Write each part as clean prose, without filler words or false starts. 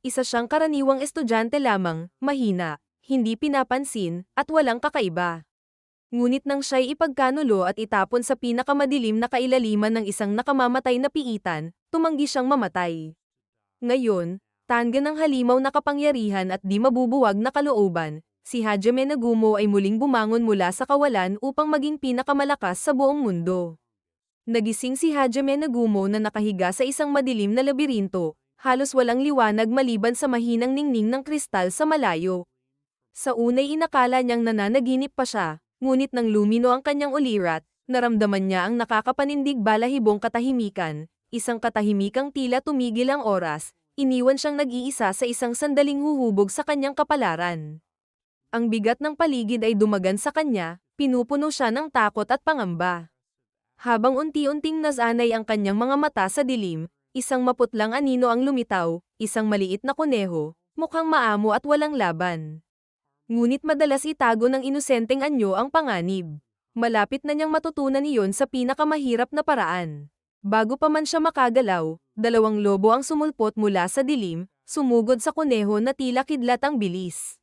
Isa siyang karaniwang estudyante lamang, mahina, hindi pinapansin, at walang kakaiba. Ngunit nang siya'y ipagkanulo at itapon sa pinakamadilim na kailaliman ng isang nakamamatay na piitan, tumanggi siyang mamatay. Ngayon, tanga ng halimaw na kapangyarihan at di mabubuwag na kalooban, si Hajime Nagumo ay muling bumangon mula sa kawalan upang maging pinakamalakas sa buong mundo. Nagising si Hajime Nagumo na nakahiga sa isang madilim na labirinto, halos walang liwanag maliban sa mahinang ningning ng kristal sa malayo. Sa unay inakala niyang nananaginip pa siya, ngunit nang lumino ang kanyang ulirat, naramdaman niya ang nakakapanindig balahibong katahimikan, isang katahimikang tila tumigil ang oras, iniwan siyang nag-iisa sa isang sandaling huhubog sa kanyang kapalaran. Ang bigat ng paligid ay dumagan sa kanya, pinupuno siya ng takot at pangamba. Habang unti-unting nasanay ang kanyang mga mata sa dilim, isang maputlang anino ang lumitaw, isang maliit na kuneho, mukhang maamo at walang laban. Ngunit madalas itago ng inosenteng anyo ang panganib. Malapit na niyang matutunan iyon sa pinakamahirap na paraan. Bago pa man siya makagalaw, dalawang lobo ang sumulpot mula sa dilim, sumugod sa kuneho na tila kidlat ang bilis.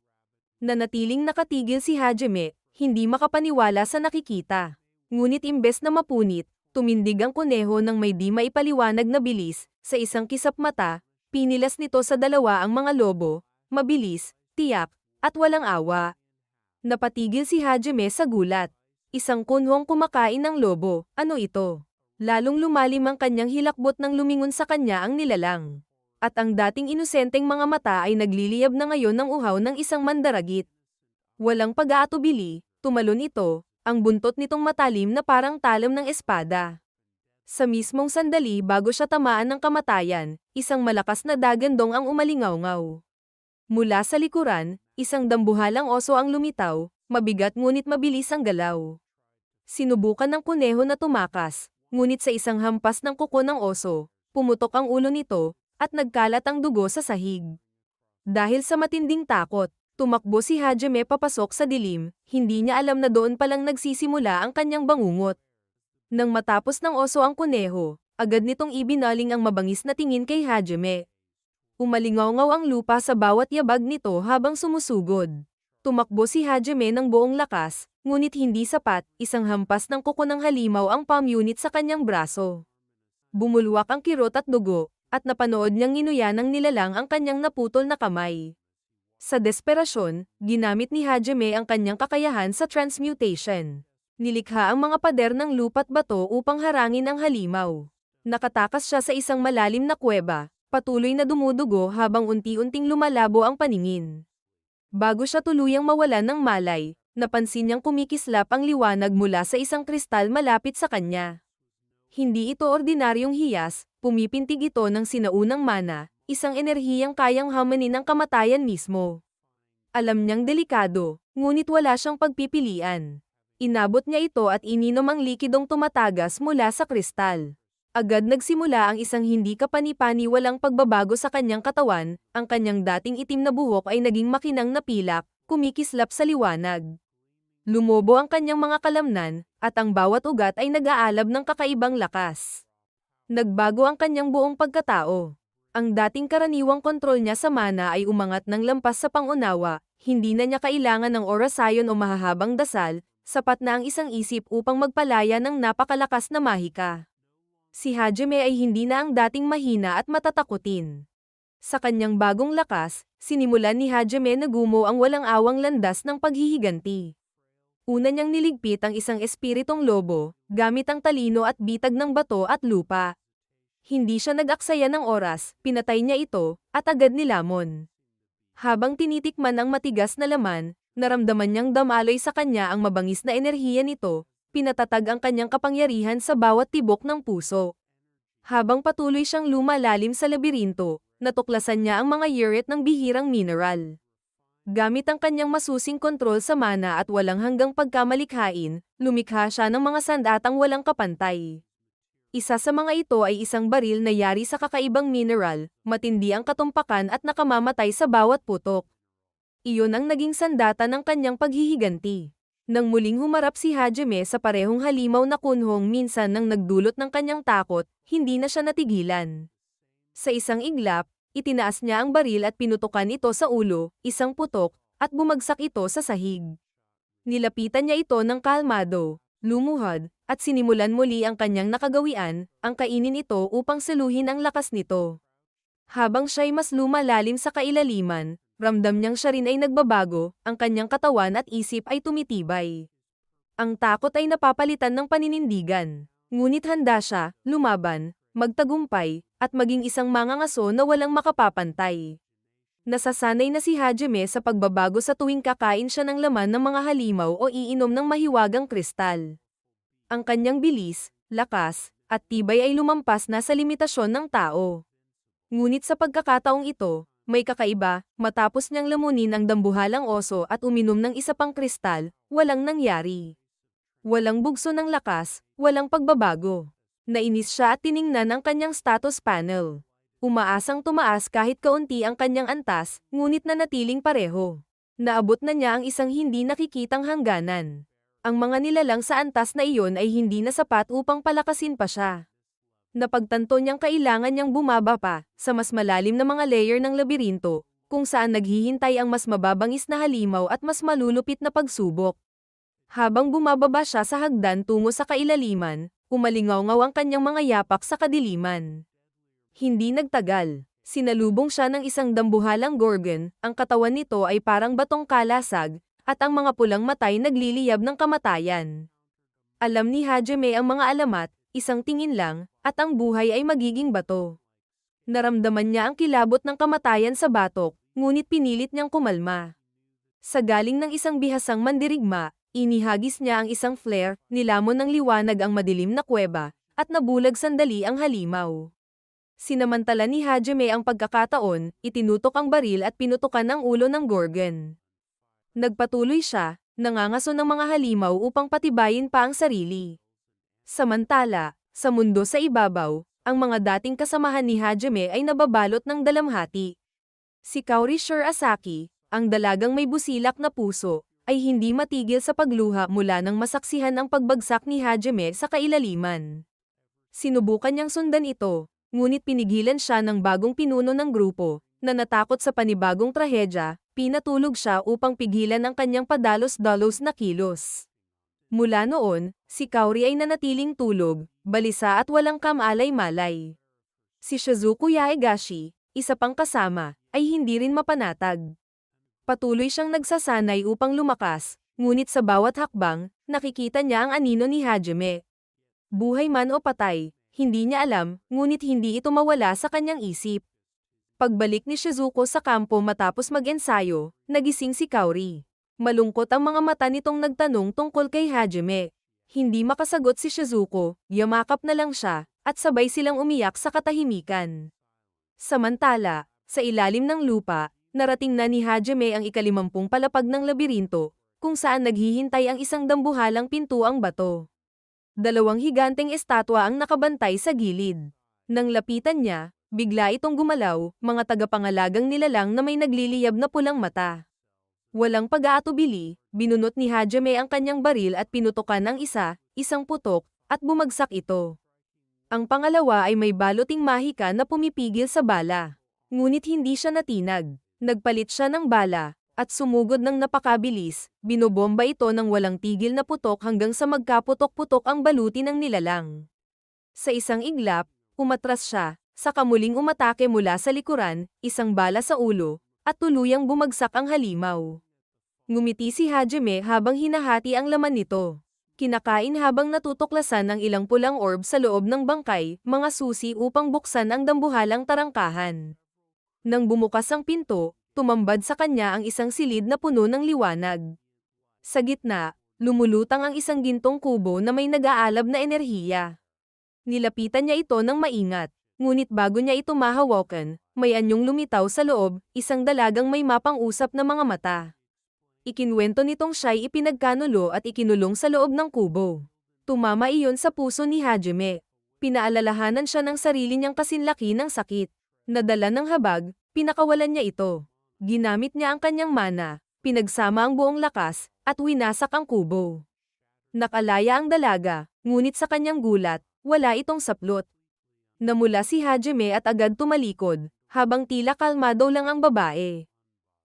Nanatiling nakatigil si Hajime, hindi makapaniwala sa nakikita. Ngunit imbes na mapunit, tumindig ang kuneho ng may di maipaliwanag na bilis, sa isang kisap mata, pinilas nito sa dalawa ang mga lobo, mabilis, tiyak, at walang awa. Napatigil si Hajime sa gulat. Isang kunhong kumakain ng lobo, ano ito? Lalong lumalim ang kanyang hilakbot nang lumingon sa kanya ang nilalang. At ang dating inosenteng mga mata ay nagliliyab na ngayon ng uhaw ng isang mandaragit. Walang pag-aatubili, tumalon ito, ang buntot nitong matalim na parang talam ng espada. Sa mismong sandali bago siya tamaan ng kamatayan, isang malakas na dagandong ang umalingaw-ngaw. Mula sa likuran, isang dambuhalang oso ang lumitaw, mabigat ngunit mabilis ang galaw. Sinubukan ng kuneho na tumakas, ngunit sa isang hampas ng kuko ng oso, pumutok ang ulo nito, at nagkalat ang dugo sa sahig. Dahil sa matinding takot, tumakbo si Hajime papasok sa dilim, hindi niya alam na doon palang nagsisimula ang kanyang bangungot. Nang matapos ng oso ang kuneho, agad nitong ibinaling ang mabangis na tingin kay Hajime. Umalingaw-ngaw ang lupa sa bawat yabag nito habang sumusugod. Tumakbo si Hajime ng buong lakas, ngunit hindi sapat, isang hampas ng kuko ng halimaw ang palm unit sa kanyang braso. Bumulwak ang kirot at dugo, at napanood niyang nginuya ng nilalang ang kanyang naputol na kamay. Sa desperasyon, ginamit ni Hajime ang kanyang kakayahan sa transmutation. Nilikha ang mga pader ng lupa't bato upang harangin ang halimaw. Nakatakas siya sa isang malalim na kuweba, patuloy na dumudugo habang unti-unting lumalabo ang paningin. Bago siya tuluyang mawalan ng malay, napansin niyang kumikislap ang liwanag mula sa isang kristal malapit sa kanya. Hindi ito ordinaryong hiyas, pumipintig ito ng sinaunang mana, isang enerhiyang kayang hamanin ang kamatayan mismo. Alam niyang delikado, ngunit wala siyang pagpipilian. Inabot niya ito at ininom ang likidong tumatagas mula sa kristal. Agad nagsimula ang isang hindi kapani-paniwalang pagbabago sa kanyang katawan, ang kanyang dating itim na buhok ay naging makinang na pilak, kumikislap sa liwanag. Lumobo ang kanyang mga kalamnan, at ang bawat ugat ay nag-aalab ng kakaibang lakas. Nagbago ang kanyang buong pagkatao. Ang dating karaniwang kontrol niya sa mana ay umangat ng lampas sa pangunawa, hindi na niya kailangan ng orasayon o mahahabang dasal, sapat na ang isang isip upang magpalaya ng napakalakas na mahika. Si Hajime ay hindi na ang dating mahina at matatakutin. Sa kanyang bagong lakas, sinimulan ni Hajime Nagumo ang walang awang landas ng paghihiganti. Una niyang niligpit ang isang espiritong lobo, gamit ang talino at bitag ng bato at lupa. Hindi siya nag-aksaya ng oras, pinatay niya ito, at agad nilamon. Habang tinitikman ang matigas na laman, naramdaman niyang damaloy sa kanya ang mabangis na enerhiya nito, pinatatag ang kanyang kapangyarihan sa bawat tibok ng puso. Habang patuloy siyang lumalalim sa labirinto, natuklasan niya ang mga yurit ng bihirang mineral. Gamit ang kanyang masusing kontrol sa mana at walang hanggang pagkamalikhain, lumikha siya ng mga sandatang walang kapantay. Isa sa mga ito ay isang baril na yari sa kakaibang mineral, matindi ang katumpakan at nakamamatay sa bawat putok. Iyon ang naging sandata ng kanyang paghihiganti. Nang muling humarap si Hajime sa parehong halimaw na kunhong minsan nang nagdulot ng kanyang takot, hindi na siya natigilan. Sa isang iglap, itinaas niya ang baril at pinutukan ito sa ulo, isang putok, at bumagsak ito sa sahig. Nilapitan niya ito ng kalmado, lumuhod, at sinimulan muli ang kanyang nakagawian, ang kainin ito upang saluhin ang lakas nito. Habang siya'y mas lumalalim sa kailaliman, ramdam niyang siya rin ay nagbabago, ang kanyang katawan at isip ay tumitibay. Ang takot ay napapalitan ng paninindigan. Ngunit handa siya, lumaban, magtagumpay, at maging isang mangangaso na walang makapapantay. Nasasanay na si Hajime sa pagbabago sa tuwing kakain siya ng laman ng mga halimaw o iinom ng mahiwagang kristal. Ang kanyang bilis, lakas, at tibay ay lumampas na sa limitasyon ng tao. Ngunit sa pagkakataong ito, may kakaiba, matapos niyang lamunin ang dambuhalang oso at uminom ng isa pang kristal, walang nangyari. Walang bugso ng lakas, walang pagbabago. Nainis siya at tiningnan ang kanyang status panel. Umaasang tumaas kahit kaunti ang kanyang antas, ngunit nanatiling pareho. Naabot na niya ang isang hindi nakikitang hangganan. Ang mga nilalang sa antas na iyon ay hindi na sapat upang palakasin pa siya. Napagtanto niyang kailangan niyang bumaba pa, sa mas malalim na mga layer ng labirinto, kung saan naghihintay ang mas mababangis na halimaw at mas malulupit na pagsubok. Habang bumababa siya sa hagdan tungo sa kailaliman, umalingaw-ngaw ang kanyang mga yapak sa kadiliman. Hindi nagtagal, sinalubong siya ng isang dambuhalang gorgon, ang katawan nito ay parang batong kalasag, at ang mga pulang matay nagliliyab ng kamatayan. Alam ni Hajime ang mga alamat, isang tingin lang, at ang buhay ay magiging bato. Naramdaman niya ang kilabot ng kamatayan sa batok, ngunit pinilit niyang kumalma. Sa galing ng isang bihasang mandirigma, inihagis niya ang isang flare, nilamon ng liwanag ang madilim na kuweba, at nabulag sandali ang halimaw. Sinamantala ni Hajime ang pagkakataon, itinutok ang baril at pinutukan ang ulo ng gorgon. Nagpatuloy siya, nangangaso ng mga halimaw upang patibayin pa ang sarili. Samantala, sa mundo sa ibabaw, ang mga dating kasamahan ni Hajime ay nababalot ng dalamhati. Si Kaori Shirasaki, ang dalagang may busilak na puso, ay hindi matigil sa pagluha mula nang masaksihan ang pagbagsak ni Hajime sa kailaliman. Sinubukan niyang sundan ito, ngunit pinigilan siya ng bagong pinuno ng grupo, na natakot sa panibagong trahedya, pinatulog siya upang pigilan ang kanyang padalos-dalos na kilos. Mula noon, si Kaori ay nanatiling tulog, balisa at walang kamalay-malay. Si Shizuku Yaegashi, isa pang kasama, ay hindi rin mapanatag. Patuloy siyang nagsasanay upang lumakas, ngunit sa bawat hakbang, nakikita niya ang anino ni Hajime. Buhay man o patay, hindi niya alam, ngunit hindi ito mawala sa kanyang isip. Pagbalik ni Shizuko sa kampo matapos mag-ensayo, nagising si Kaori. Malungkot ang mga mata nitong nagtanong tungkol kay Hajime. Hindi makasagot si Shizuko, yamakap na lang siya, at sabay silang umiyak sa katahimikan. Samantala, sa ilalim ng lupa, narating na ni Hajime ang ika-50 palapag ng labirinto, kung saan naghihintay ang isang dambuhalang pintuang bato. 2 higanteng estatwa ang nakabantay sa gilid. Nang lapitan niya, bigla itong gumalaw, mga tagapangalagang nilalang na may nagliliyab na pulang mata. Walang pag-aatubili, binunot ni Hajime ang kanyang baril at pinutukan ang isang putok, at bumagsak ito. Ang pangalawa ay may baluting mahika na pumipigil sa bala. Ngunit hindi siya natinag. Nagpalit siya ng bala, at sumugod ng napakabilis, binobomba ito ng walang tigil na putok hanggang sa magkaputok-putok ang baluti ng nilalang. Sa isang iglap, umatras siya, saka muling umatake mula sa likuran, isang bala sa ulo, at tuluyang bumagsak ang halimaw. Ngumiti si Hajime habang hinahati ang laman nito. Kinakain habang natutuklasan ang ilang pulang orb sa loob ng bangkay, mga susi upang buksan ang dambuhalang tarangkahan. Nang bumukas ang pinto, tumambad sa kanya ang isang silid na puno ng liwanag. Sa gitna, lumulutang ang isang gintong kubo na may nag-aalab na enerhiya. Nilapitan niya ito ng maingat, ngunit bago niya ito mahawakan, may anyong lumitaw sa loob, isang dalagang may mapang-usap na mga mata. Ikinwento nitong siya'y ipinagkanulo at ikinulong sa loob ng kubo. Tumama iyon sa puso ni Hajime. Pinaalalahanan siya ng sarili niyang kasinlaki ng sakit. Nadala ng habag, pinakawalan niya ito. Ginamit niya ang kanyang mana, pinagsama ang buong lakas, at winasak ang kubo. Nakalaya ang dalaga, ngunit sa kanyang gulat, wala itong saplot. Namula si Hajime at agad tumalikod, habang tila kalmado lang ang babae.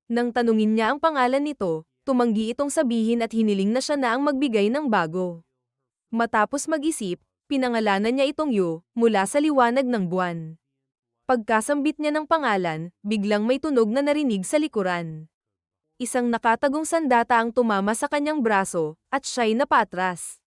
Nang tanungin niya ang pangalan nito, tumanggi itong sabihin at hiniling na siya na ang magbigay ng bago. Matapos mag-isip, pinangalanan niya itong Yu, mula sa liwanag ng buwan. Pagkasambit niya ng pangalan, biglang may tunog na narinig sa likuran. Isang nakatagong sandata ang tumama sa kanyang braso, at siya'y napaatras.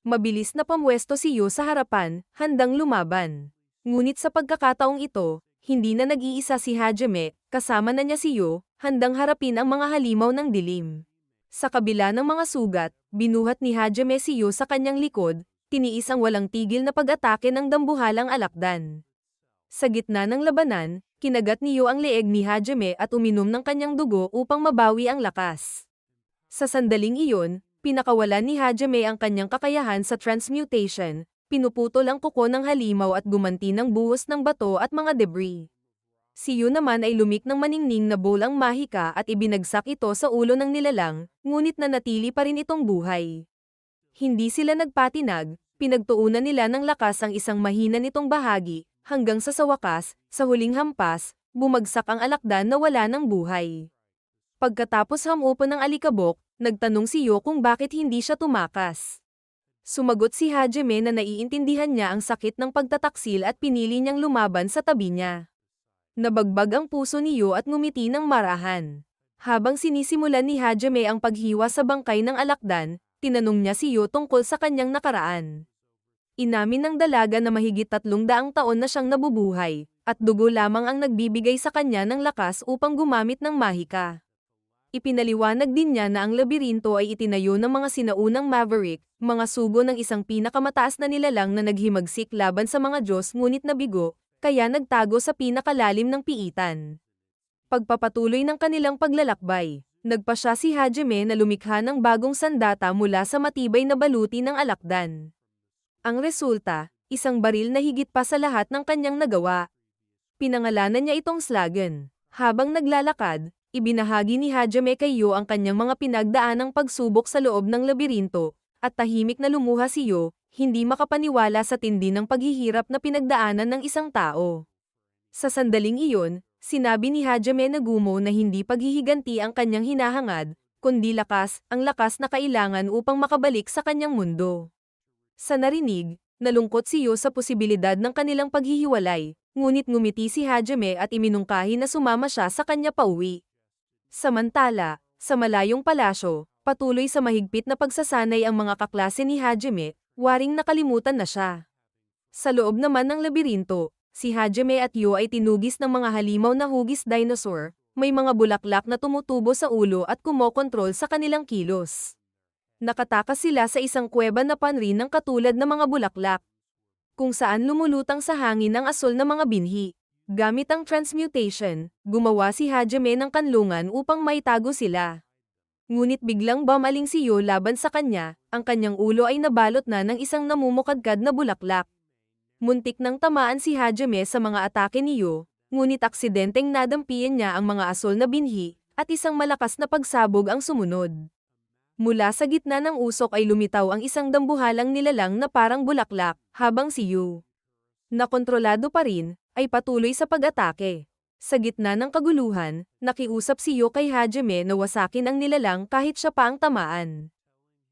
Mabilis na pamwesto si Yu sa harapan, handang lumaban. Ngunit sa pagkakataong ito, hindi na nag-iisa si Hajime, kasama na niya si Yu, handang harapin ang mga halimaw ng dilim. Sa kabila ng mga sugat, binuhat ni Hajime si Yu sa kanyang likod, tiniis ang walang tigil na pag-atake ng dambuhalang alakdan. Sa gitna ng labanan, kinagat ni Yu ang leeg ni Hajime at uminom ng kanyang dugo upang mabawi ang lakas. Sa sandaling iyon, pinakawalan ni Hajime ang kanyang kakayahan sa transmutation, pinuputol ang kuko ng halimaw at gumanti ng buhos ng bato at mga debris. Si Yu naman ay lumik ng maningning na bolang mahika at ibinagsak ito sa ulo ng nilalang, ngunit nanatili pa rin itong buhay. Hindi sila nagpatinag, pinagtuunan nila ng lakas ang isang mahina nitong bahagi, hanggang sa wakas, sa huling hampas, bumagsak ang alakdan na wala ng buhay. Pagkatapos hamupon ng alikabok, nagtanong si Yu kung bakit hindi siya tumakas. Sumagot si Hajime na naiintindihan niya ang sakit ng pagtataksil at pinili niyang lumaban sa tabi niya. Nabagbag ang puso ni Yu at ngumiti ng marahan. Habang sinisimulan ni Hajime ang paghiwa sa bangkay ng alakdan, tinanong niya si Yu tungkol sa kanyang nakaraan. Inamin ng dalaga na mahigit 300 taon na siyang nabubuhay, at dugo lamang ang nagbibigay sa kanya ng lakas upang gumamit ng mahika. Ipinaliwanag din niya na ang labirinto ay itinayo ng mga sinaunang maverick, mga sugo ng isang pinakamataas na nilalang na naghimagsik laban sa mga Diyos ngunit nabigo, kaya nagtago sa pinakalalim ng piitan. Pagpapatuloy ng kanilang paglalakbay, nagpasya si Hajime na lumikha ng bagong sandata mula sa matibay na baluti ng alakdan. Ang resulta, isang baril na higit pa sa lahat ng kanyang nagawa. Pinangalanan niya itong Slagan. Habang naglalakad, ibinahagi ni Hajime kay Yu ang kanyang mga pinagdaanang pagsubok sa loob ng labirinto, at tahimik na lumuha si Yu, hindi makapaniwala sa tindi ng paghihirap na pinagdaanan ng isang tao. Sa sandaling iyon, sinabi ni Hajime na gumo na hindi paghihiganti ang kanyang hinahangad, kundi lakas, ang lakas na kailangan upang makabalik sa kanyang mundo. Sa narinig, nalungkot si Yu sa posibilidad ng kanilang paghihiwalay, ngunit ngumiti si Hajime at iminungkahi na sumama siya sa kanya pauwi. Samantala, sa malayong palasyo, patuloy sa mahigpit na pagsasanay ang mga kaklase ni Hajime, waring nakalimutan na siya. Sa loob naman ng labirinto, si Hajime at Yu ay tinugis ng mga halimaw na hugis dinosaur, may mga bulaklak na tumutubo sa ulo at kumokontrol sa kanilang kilos. Nakatakas sila sa isang kuweba na panrin ng katulad na mga bulaklak, kung saan lumulutang sa hangin ang asol na mga binhi. Gamit ang transmutation, gumawa si Hajime ng kanlungan upang maitago sila. Ngunit biglang bumaling si Yu laban sa kanya, ang kanyang ulo ay nabalot na ng isang namumukadkad na bulaklak. Muntik nang tamaan si Hajime sa mga atake ni Yu, ngunit aksidenteng nadampian niya ang mga asol na binhi, at isang malakas na pagsabog ang sumunod. Mula sa gitna ng usok ay lumitaw ang isang dambuhalang nilalang na parang bulaklak, habang si Yu, na kontrolado pa rin, ay patuloy sa pag-atake. Sa gitna ng kaguluhan, nakiusap si Yu kay Hajime na wasakin ang nilalang kahit siya pa ang tamaan.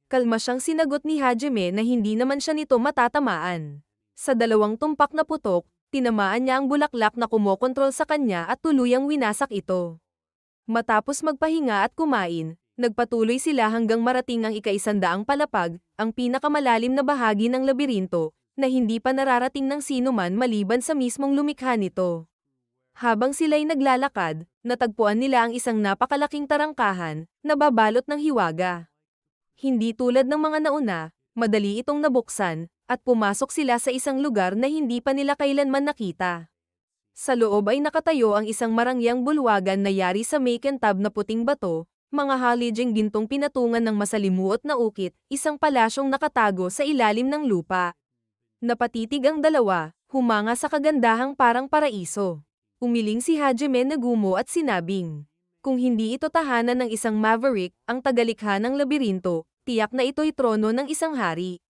Kalma siyang sinagot ni Hajime na hindi naman siya nito matatamaan. Sa 2 tumpak na putok, tinamaan niya ang bulaklak na kumokontrol sa kanya at tuluyang winasak ito. Matapos magpahinga at kumain, nagpatuloy sila hanggang marating ang ika-100 palapag, ang pinakamalalim na bahagi ng labirinto, na hindi pa nararating ng sino man maliban sa mismong lumikha nito. Habang sila'y naglalakad, natagpuan nila ang isang napakalaking tarangkahan, na babalot ng hiwaga. Hindi tulad ng mga nauna, madali itong nabuksan, at pumasok sila sa isang lugar na hindi pa nila kailanman nakita. Sa loob ay nakatayo ang isang marangyang bulwagan na yari sa may kintab na puting bato, mga halijeng gintong pinatungan ng masalimuot na ukit, isang palasyong nakatago sa ilalim ng lupa. Napatitig ang dalawa, humanga sa kagandahang parang paraiso. Umiling si Hajime na gumo at sinabing, kung hindi ito tahanan ng isang maverick, ang tagalikha ng labirinto, tiyak na ito'y trono ng isang hari.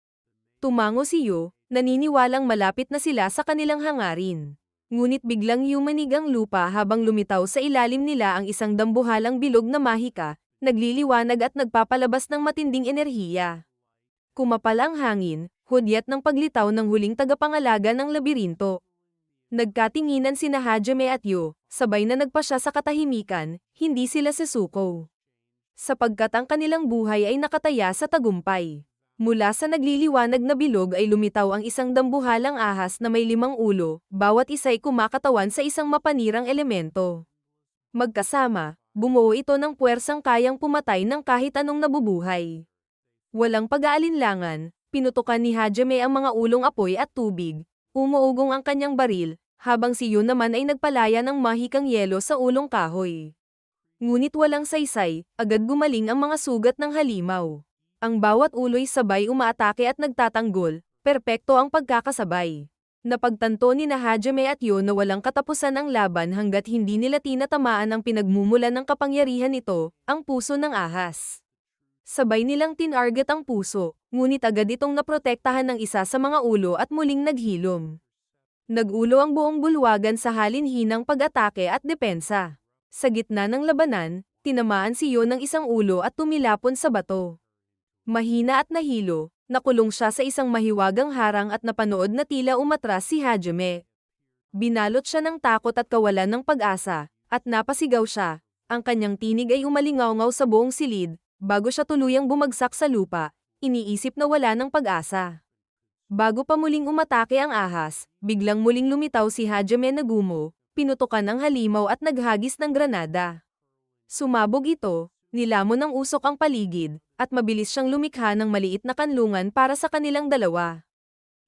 Tumango si Yu, naniniwalang malapit na sila sa kanilang hangarin. Ngunit biglang yumanig ang lupa habang lumitaw sa ilalim nila ang isang dambuhalang bilog na mahika, nagliliwanag at nagpapalabas ng matinding enerhiya. Kumapal ang hangin, hudyat ng paglitaw ng huling tagapangalaga ng labirinto. Nagkatinginan sina Hajime at Yo, sabay na nagpasya sa katahimikan, hindi sila susuko. Sapagkat ang kanilang buhay ay nakataya sa tagumpay. Mula sa nagliliwanag na bilog ay lumitaw ang isang dambuhalang ahas na may 5 ulo, bawat isa'y kumakatawan sa isang mapanirang elemento. Magkasama, bumuo ito ng puwersang kayang pumatay ng kahit anong nabubuhay. Walang pag-aalinlangan, pinutukan ni Hajime ang mga ulong apoy at tubig. Umuugong ang kanyang baril, habang si Yun naman ay nagpalaya ng mahikang yelo sa ulong kahoy. Ngunit walang saysay, agad gumaling ang mga sugat ng halimaw. Ang bawat ulo'y sabay umaatake at nagtatanggol, perpekto ang pagkakasabay. Napagtanto ni Hajime at Yun na walang katapusan ang laban hanggat hindi nila tinatamaan ang pinagmumulan ng kapangyarihan nito, ang puso ng ahas. Sabay nilang tinarget ang puso, ngunit agad itong naprotektahan ng isa sa mga ulo at muling naghilom. Nagulo ang buong bulwagan sa halinhinang pag-atake at depensa. Sa gitna ng labanan, tinamaan si Yon ng isang ulo at tumilapon sa bato. Mahina at nahilo, nakulong siya sa isang mahiwagang harang at napanood na tila umatras si Hajime. Binalot siya ng takot at kawalan ng pag-asa, at napasigaw siya. Ang kanyang tinig ay umalingaw-ngaw sa buong silid. Bago siya tuluyang bumagsak sa lupa, iniisip na wala ng pag-asa. Bago pa muling umatake ang ahas, biglang muling lumitaw si Hajime na gumo, pinutukan ng halimaw at naghagis ng granada. Sumabog ito, nilamon ng usok ang paligid, at mabilis siyang lumikha ng maliit na kanlungan para sa kanilang dalawa.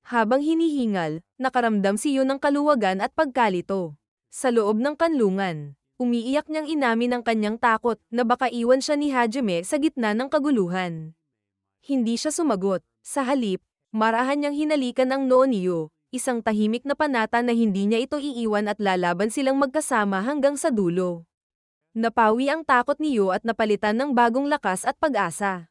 Habang hinihingal, nakaramdam si Yun ng kaluwagan at pagkalito. Sa loob ng kanlungan, umiiyak niyang inamin ang kanyang takot na baka iwan siya ni Hajime sa gitna ng kaguluhan. Hindi siya sumagot. Sa halip, marahan niyang hinalikan ang noo ni Yo, isang tahimik na panata na hindi niya ito iiwan at lalaban silang magkasama hanggang sa dulo. Napawi ang takot ni Yo at napalitan ng bagong lakas at pag-asa.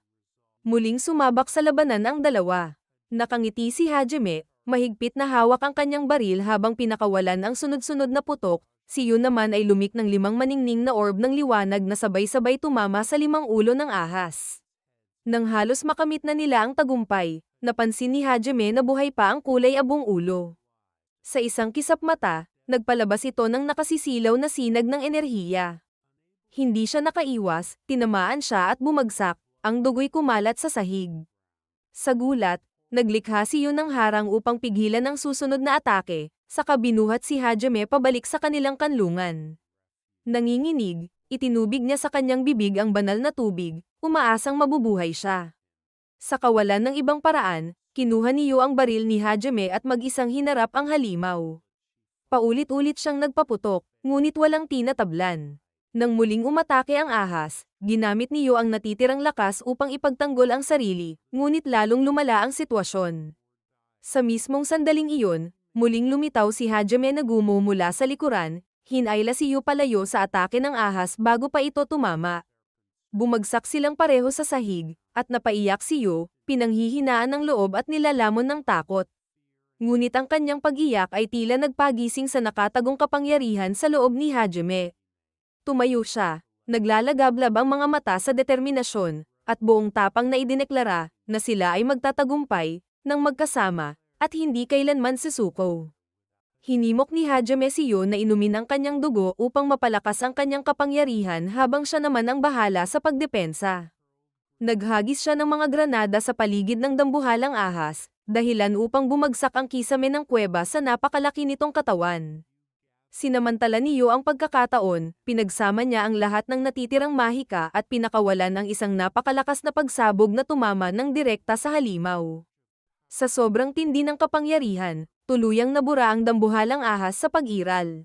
Muling sumabak sa labanan ang dalawa. Nakangiti si Hajime, mahigpit na hawak ang kanyang baril habang pinakawalan ang sunod-sunod na putok. Si Yun naman ay lumik ng 5 maningning na orb ng liwanag na sabay-sabay tumama sa 5 ulo ng ahas. Nang halos makamit na nila ang tagumpay, napansin ni Hajime na buhay pa ang kulay abong ulo. Sa isang kisap mata, nagpalabas ito ng nakasisilaw na sinag ng enerhiya. Hindi siya nakaiwas, tinamaan siya at bumagsak, ang dugo'y kumalat sa sahig. Sa gulat, naglikha si Yun ng harang upang pigilan ang susunod na atake. Saka binuhat si Hajime pabalik sa kanilang kanlungan. Nanginginig, itinubig niya sa kanyang bibig ang banal na tubig, umaasang mabubuhay siya. Sa kawalan ng ibang paraan, kinuha ni Yo ang baril ni Hajime at mag-isang hinarap ang halimaw. Paulit-ulit siyang nagpaputok, ngunit walang tinatablan. Nang muling umatake ang ahas, ginamit ni Yo ang natitirang lakas upang ipagtanggol ang sarili, ngunit lalong lumala ang sitwasyon. Sa mismong sandaling iyon, muling lumitaw si Hajime na gumo mula sa likuran, hinayla si Yo palayo sa atake ng ahas bago pa ito tumama. Bumagsak silang pareho sa sahig, at napaiyak si Yo, pinanghihinaan ng loob at nilalamon ng takot. Ngunit ang kanyang pag-iyak ay tila nagpagising sa nakatagong kapangyarihan sa loob ni Hajime. Tumayo siya, naglalagablab ang mga mata sa determinasyon, at buong tapang na idineklara na sila ay magtatagumpay, ng magkasama, at hindi kailanman susuko. Hinimok ni Hajime si Yo na inumin ang kanyang dugo upang mapalakas ang kanyang kapangyarihan habang siya naman ang bahala sa pagdepensa. Naghagis siya ng mga granada sa paligid ng dambuhalang ahas, dahilan upang bumagsak ang kisame ng kuweba sa napakalaki nitong katawan. Sinamantala ni Yo ang pagkakataon, pinagsama niya ang lahat ng natitirang mahika at pinakawalan ang isang napakalakas na pagsabog na tumama ng direkta sa halimaw. Sa sobrang tindi ng kapangyarihan, tuluyang nabura ang dambuhalang ahas sa pag-iral.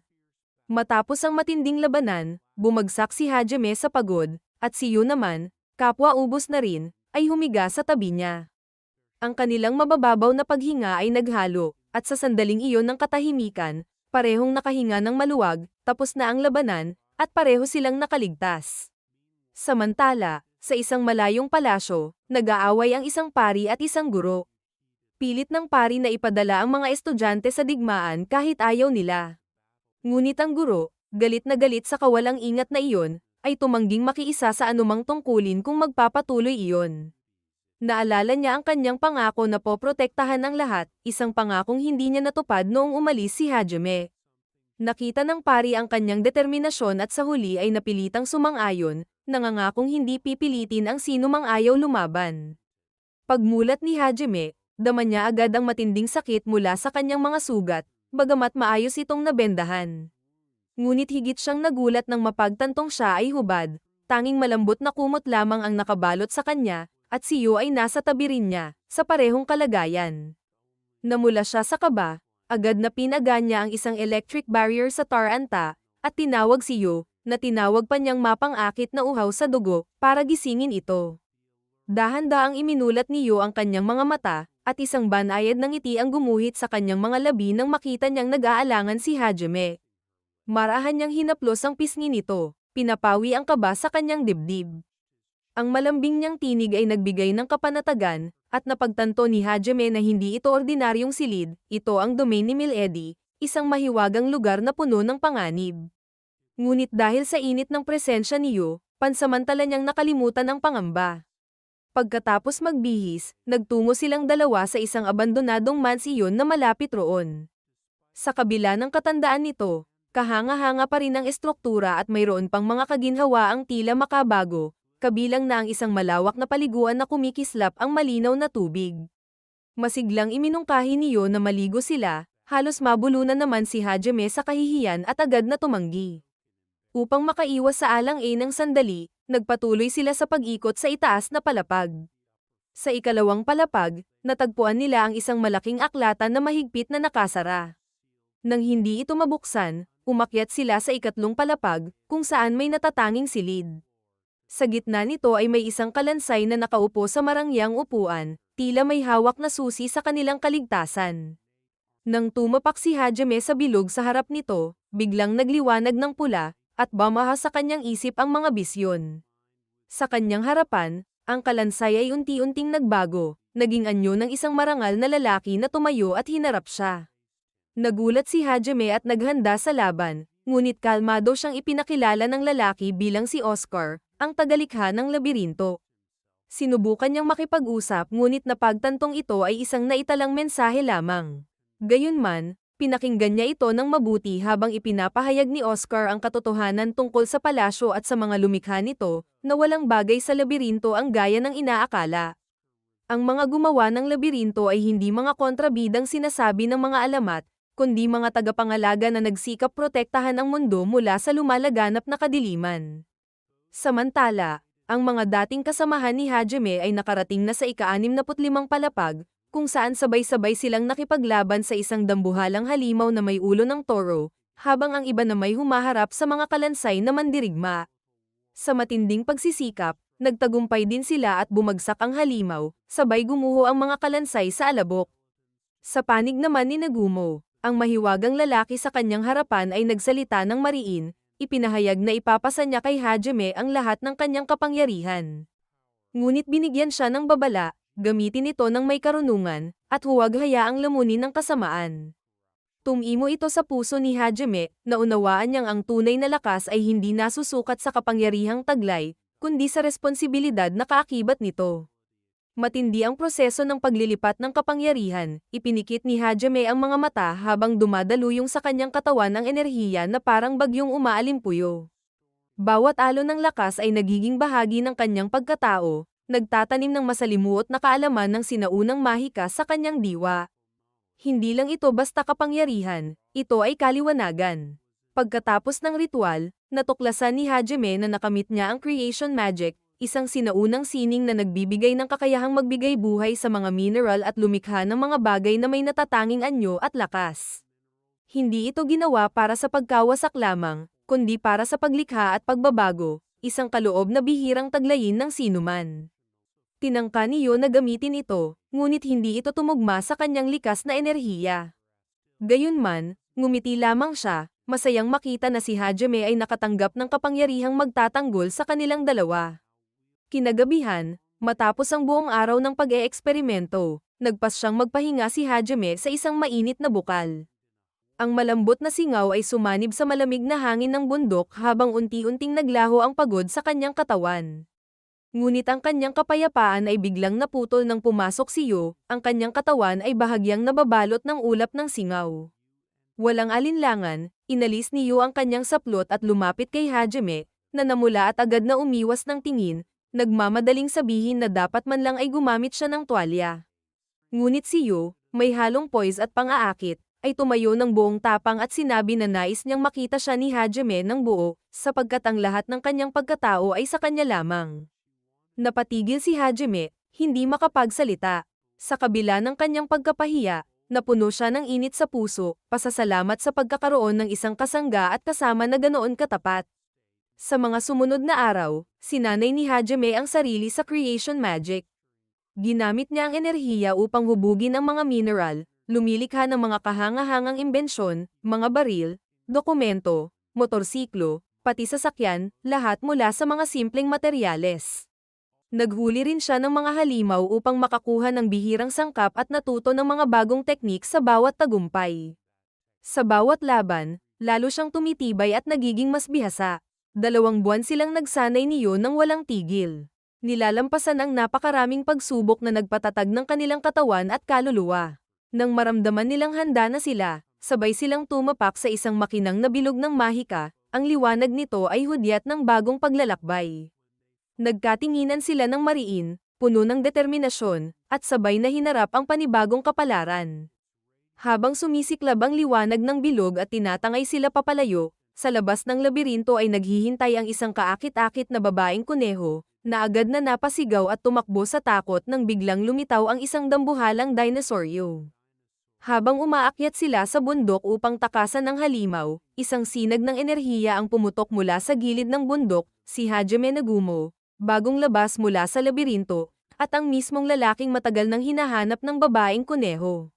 Matapos ang matinding labanan, bumagsak si Hajime sa pagod, at si Yo naman, kapwa ubos na rin, ay humiga sa tabi niya. Ang kanilang mabababaw na paghinga ay naghalo, at sa sandaling iyon ng katahimikan, parehong nakahinga ng maluwag, tapos na ang labanan, at pareho silang nakaligtas. Samantala, sa isang malayong palasyo, nag-aaway ang isang pari at isang guro. Pilit ng pari na ipadala ang mga estudyante sa digmaan kahit ayaw nila. Ngunit ang guro, galit na galit sa kawalang ingat na iyon, ay tumangging makiisa sa anumang tungkulin kung magpapatuloy iyon. Naalala niya ang kanyang pangako na poprotektahan ang lahat, isang pangakong hindi niya natupad noong umalis si Hajime. Nakita ng pari ang kanyang determinasyon at sa huli ay napilitang sumang-ayon, nangangakong hindi pipilitin ang sino mang ayaw lumaban. Pagmulat ni Hajime, dama niya agad ang matinding sakit mula sa kanyang mga sugat, bagamat maayos itong nabendahan. Ngunit higit siyang nagulat nang mapagtantong siya ay hubad, tanging malambot na kumot lamang ang nakabalot sa kanya, at si Yo ay nasa tabi rin niya, sa parehong kalagayan. Namula siya sa kaba, agad na pinaga niya ang isang electric barrier sa Taranta, at tinawag si Yo, na tinawag pa niyang mapang-akit na uhaw sa dugo, para gisingin ito. Dahan-daang iminulat ni Yo ang kanyang mga mata, at isang banayad ng ngiti ang gumuhit sa kanyang mga labi nang makita niyang nag-aalangan si Hajime. Marahan niyang hinaplos ang pisngi nito, pinapawi ang kaba sa kanyang dibdib. Ang malambing niyang tinig ay nagbigay ng kapanatagan, at napagtanto ni Hajime na hindi ito ordinaryong silid, ito ang domain ni Milady, isang mahiwagang lugar na puno ng panganib. Ngunit dahil sa init ng presensya ni Yo, pansamantala niyang nakalimutan ang pangamba. Pagkatapos magbihis, nagtungo silang dalawa sa isang abandonadong mansiyon na malapit roon. Sa kabila ng katandaan nito, kahanga-hanga pa rin ang estruktura at mayroon pang mga kaginhawaang tila makabago, kabilang na ang isang malawak na paliguan na kumikislap ang malinaw na tubig. Masiglang iminungkahi ni Yo na maligo sila, halos mabulunan naman si Hajime sa kahihiyan at agad na tumanggi. Upang makaiwas sa alang-a ng sandali, nagpatuloy sila sa pag-ikot sa itaas na palapag. Sa ikalawang palapag, natagpuan nila ang isang malaking aklatan na mahigpit na nakasara. Nang hindi ito mabuksan, umakyat sila sa ikatlong palapag, kung saan may natatanging silid. Sa gitna nito ay may isang kalansay na nakaupo sa marangyang upuan, tila may hawak na susi sa kanilang kaligtasan. Nang tumapak si Hajime sa bilog sa harap nito, biglang nagliwanag ng pula, at bumaha sa kanyang isip ang mga bisyon. Sa kanyang harapan, ang kalansay ay unti-unting nagbago, naging anyo ng isang marangal na lalaki na tumayo at hinarap siya. Nagulat si Hajime at naghanda sa laban, ngunit kalmado siyang ipinakilala ng lalaki bilang si Oscar, ang tagalikha ng labirinto. Sinubukan niyang makipag-usap ngunit napagtantong ito ay isang naitalang mensahe lamang. Gayunman, pinakinggan niya ito ng mabuti habang ipinapahayag ni Oscar ang katotohanan tungkol sa palasyo at sa mga lumikha nito, na walang bagay sa labirinto ang gaya ng inaakala. Ang mga gumawa ng labirinto ay hindi mga kontrabidang sinasabi ng mga alamat, kundi mga tagapangalaga na nagsikap protektahan ang mundo mula sa lumalaganap na kadiliman. Samantala, ang mga dating kasamahan ni Hajime ay nakarating na sa ika-65 palapag, kung saan sabay-sabay silang nakipaglaban sa isang dambuhalang halimaw na may ulo ng toro, habang ang iba na may humaharap sa mga kalansay na mandirigma. Sa matinding pagsisikap, nagtagumpay din sila at bumagsak ang halimaw, sabay gumuho ang mga kalansay sa alabok. Sa panig naman ni Nagumo, ang mahiwagang lalaki sa kanyang harapan ay nagsalita ng mariin, ipinahayag na ipapasa niya kay Hajime ang lahat ng kanyang kapangyarihan. Ngunit binigyan siya ng babala, gamitin ito ng may karunungan, at huwag hayaang lamunin ng kasamaan. Tumimo ito sa puso ni Hajime, na unawaan niyang ang tunay na lakas ay hindi nasusukat sa kapangyarihang taglay, kundi sa responsibilidad na kaakibat nito. Matindi ang proseso ng paglilipat ng kapangyarihan, ipinikit ni Hajime ang mga mata habang dumadaluyong sa kanyang katawan ang enerhiya na parang bagyong umaalimpuyo. Bawat alon ng lakas ay nagiging bahagi ng kanyang pagkatao, nagtatanim ng masalimuot na kaalaman ng sinaunang mahika sa kanyang diwa. Hindi lang ito basta kapangyarihan, ito ay kaliwanagan. Pagkatapos ng ritual, natuklasan ni Hajime na nakamit niya ang creation magic, isang sinaunang sining na nagbibigay ng kakayahang magbigay buhay sa mga mineral at lumikha ng mga bagay na may natatanging anyo at lakas. Hindi ito ginawa para sa pagkawasak lamang, kundi para sa paglikha at pagbabago, isang kaloob na bihirang taglayin ng sinuman. Tinangka ni Yo na gamitin ito, ngunit hindi ito tumugma sa kanyang likas na enerhiya. Gayunman, ngumiti lamang siya, masayang makita na si Hajime ay nakatanggap ng kapangyarihang magtatanggol sa kanilang dalawa. Kinagabihan, matapos ang buong araw ng pag-eeksperimento, nagpas siyang magpahinga si Hajime sa isang mainit na bukal. Ang malambot na singaw ay sumanib sa malamig na hangin ng bundok habang unti-unting naglaho ang pagod sa kanyang katawan. Ngunit ang kanyang kapayapaan ay biglang naputol nang pumasok si Yo, ang kanyang katawan ay bahagyang nababalot ng ulap ng singaw. Walang alinlangan, inalis ni Yo ang kanyang saplot at lumapit kay Hajime, na namula at agad na umiwas ng tingin, nagmamadaling sabihin na dapat man lang ay gumamit siya ng tuwalya. Ngunit si Yo, may halong poise at pang-aakit, ay tumayo ng buong tapang at sinabi na nais niyang makita siya ni Hajime ng buo, sapagkat ang lahat ng kanyang pagkatao ay sa kanya lamang. Napatigil si Hajime, hindi makapagsalita. Sa kabila ng kanyang pagkapahiya, napuno siya ng init sa puso, pasasalamat sa pagkakaroon ng isang kasangga at kasama na ganoon katapat. Sa mga sumunod na araw, sinanay ni Hajime ang sarili sa creation magic. Ginamit niya ang enerhiya upang hubugin ang mga mineral, lumilikha ng mga kahanga-hangang imbensyon, mga baril, dokumento, motorsiklo, pati sasakyan, lahat mula sa mga simpleng materyales. Naghuli rin siya ng mga halimaw upang makakuha ng bihirang sangkap at natuto ng mga bagong teknik sa bawat tagumpay. Sa bawat laban, lalo siyang tumitibay at nagiging mas bihasa. 2 buwan silang nagsanay ni Yo nang walang tigil. Nilalampasan ang napakaraming pagsubok na nagpatatag ng kanilang katawan at kaluluwa. Nang maramdaman nilang handa na sila, sabay silang tumapak sa isang makinang na bilog ng mahika, ang liwanag nito ay hudyat ng bagong paglalakbay. Nagkatinginan sila ng mariin, puno ng determinasyon, at sabay na hinarap ang panibagong kapalaran. Habang sumisiklab ang liwanag ng bilog at tinatangay sila papalayo, sa labas ng labirinto ay naghihintay ang isang kaakit-akit na babaeng kuneho, na agad na napasigaw at tumakbo sa takot nang biglang lumitaw ang isang dambuhalang dinosauryo. Habang umaakyat sila sa bundok upang takasan ng halimaw, isang sinag ng enerhiya ang pumutok mula sa gilid ng bundok, si Hajime Nagumo, bagong labas mula sa labirinto, at ang mismong lalaking matagal nang hinahanap ng babaeng kuneho.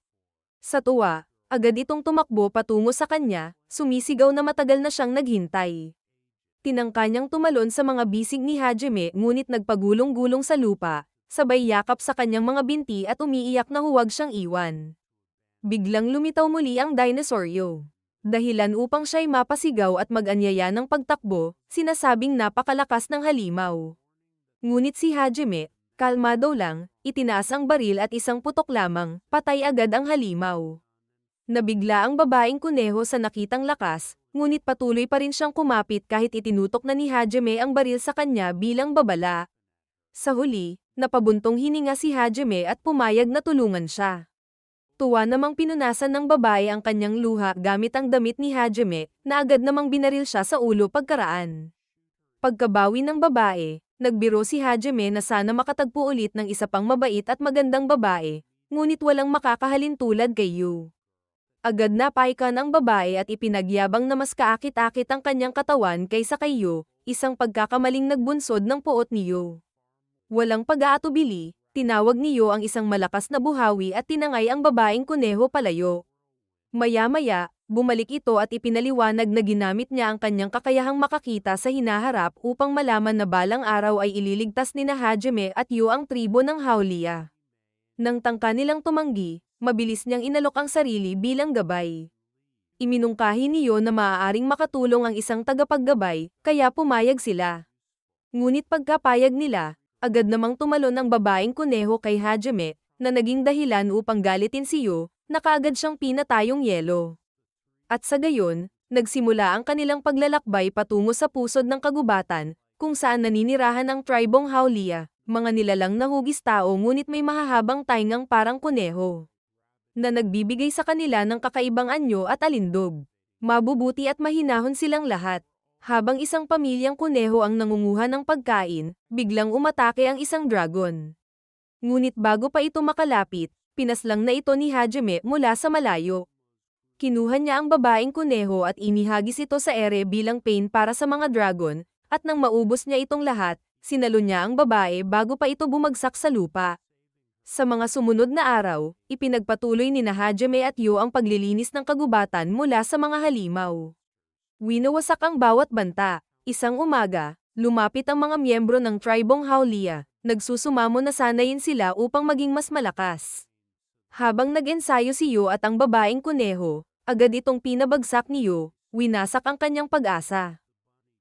Sa tuwa, agad itong tumakbo patungo sa kanya, sumisigaw na matagal na siyang naghintay. Tinangka niyang tumalon sa mga bisig ni Hajime ngunit nagpagulong-gulong sa lupa, sabay yakap sa kanyang mga binti at umiiyak na huwag siyang iwan. Biglang lumitaw muli ang dinosauryo. Dahilan upang siya'y mapasigaw at mag-anyaya ng pagtakbo, sinasabing napakalakas ng halimaw. Ngunit si Hajime, kalmado lang, itinaas ang baril at isang putok lamang, patay agad ang halimaw. Nabigla ang babaeng kuneho sa nakitang lakas, ngunit patuloy pa rin siyang kumapit kahit itinutok na ni Hajime ang baril sa kanya bilang babala. Sa huli, napabuntong hininga si Hajime at pumayag na tulungan siya. Tuwa namang pinunasan ng babae ang kanyang luha gamit ang damit ni Hajime, na agad namang binaril siya sa ulo pagkaraan. Pagkabawi ng babae, nagbiro si Hajime na sana makatagpo ulit ng isa pang mabait at magandang babae, ngunit walang makakahalin tulad kay Yu. Agad na paikan ang babae at ipinagyabang na mas kaakit-akit ang kanyang katawan kaysa kay Yu, isang pagkakamaling nagbunsod ng puot ni Yu. Walang pag-aatubili, tinawag ni Yu ang isang malakas na buhawi at tinangay ang babaeng kuneho palayo. Maya-maya, bumalik ito at ipinaliwanag na ginamit niya ang kanyang kakayahang makakita sa hinaharap upang malaman na balang araw ay ililigtas ni Hajime at Yu ang tribo ng Howlia. Nang tangka nilang tumanggi, mabilis niyang inalok ang sarili bilang gabay. Iminungkahi ni Yu na maaaring makatulong ang isang tagapaggabay, kaya pumayag sila. Ngunit pagkapayag nila, agad namang tumalon ang babaeng kuneho kay Hajime, na naging dahilan upang galitin si Yu, na kaagad siyang pinatayong yelo. At sa gayon, nagsimula ang kanilang paglalakbay patungo sa pusod ng kagubatan, kung saan naninirahan ang tribong Howlia, mga nilalang na hugis tao ngunit may mahahabang taingang parang kuneho, na nagbibigay sa kanila ng kakaibang anyo at alindog. Mabubuti at mahinahon silang lahat. Habang isang pamilyang kuneho ang nangunguha ng pagkain, biglang umatake ang isang dragon. Ngunit bago pa ito makalapit, pinaslang na ito ni Hajime mula sa malayo. Kinuha niya ang babaeng kuneho at inihagis ito sa ere bilang pain para sa mga dragon, at nang maubos niya itong lahat, sinalo niya ang babae bago pa ito bumagsak sa lupa. Sa mga sumunod na araw, ipinagpatuloy ni Hajime at Yu ang paglilinis ng kagubatan mula sa mga halimaw. Winawasak ang bawat banta. Isang umaga, lumapit ang mga miyembro ng tribong Howlia, nagsusumamo na sanayin sila upang maging mas malakas. Habang nag-ensayo si Yu at ang babaeng kuneho, Agad itong pinabagsak ni Yu, winasak ang kanyang pag-asa.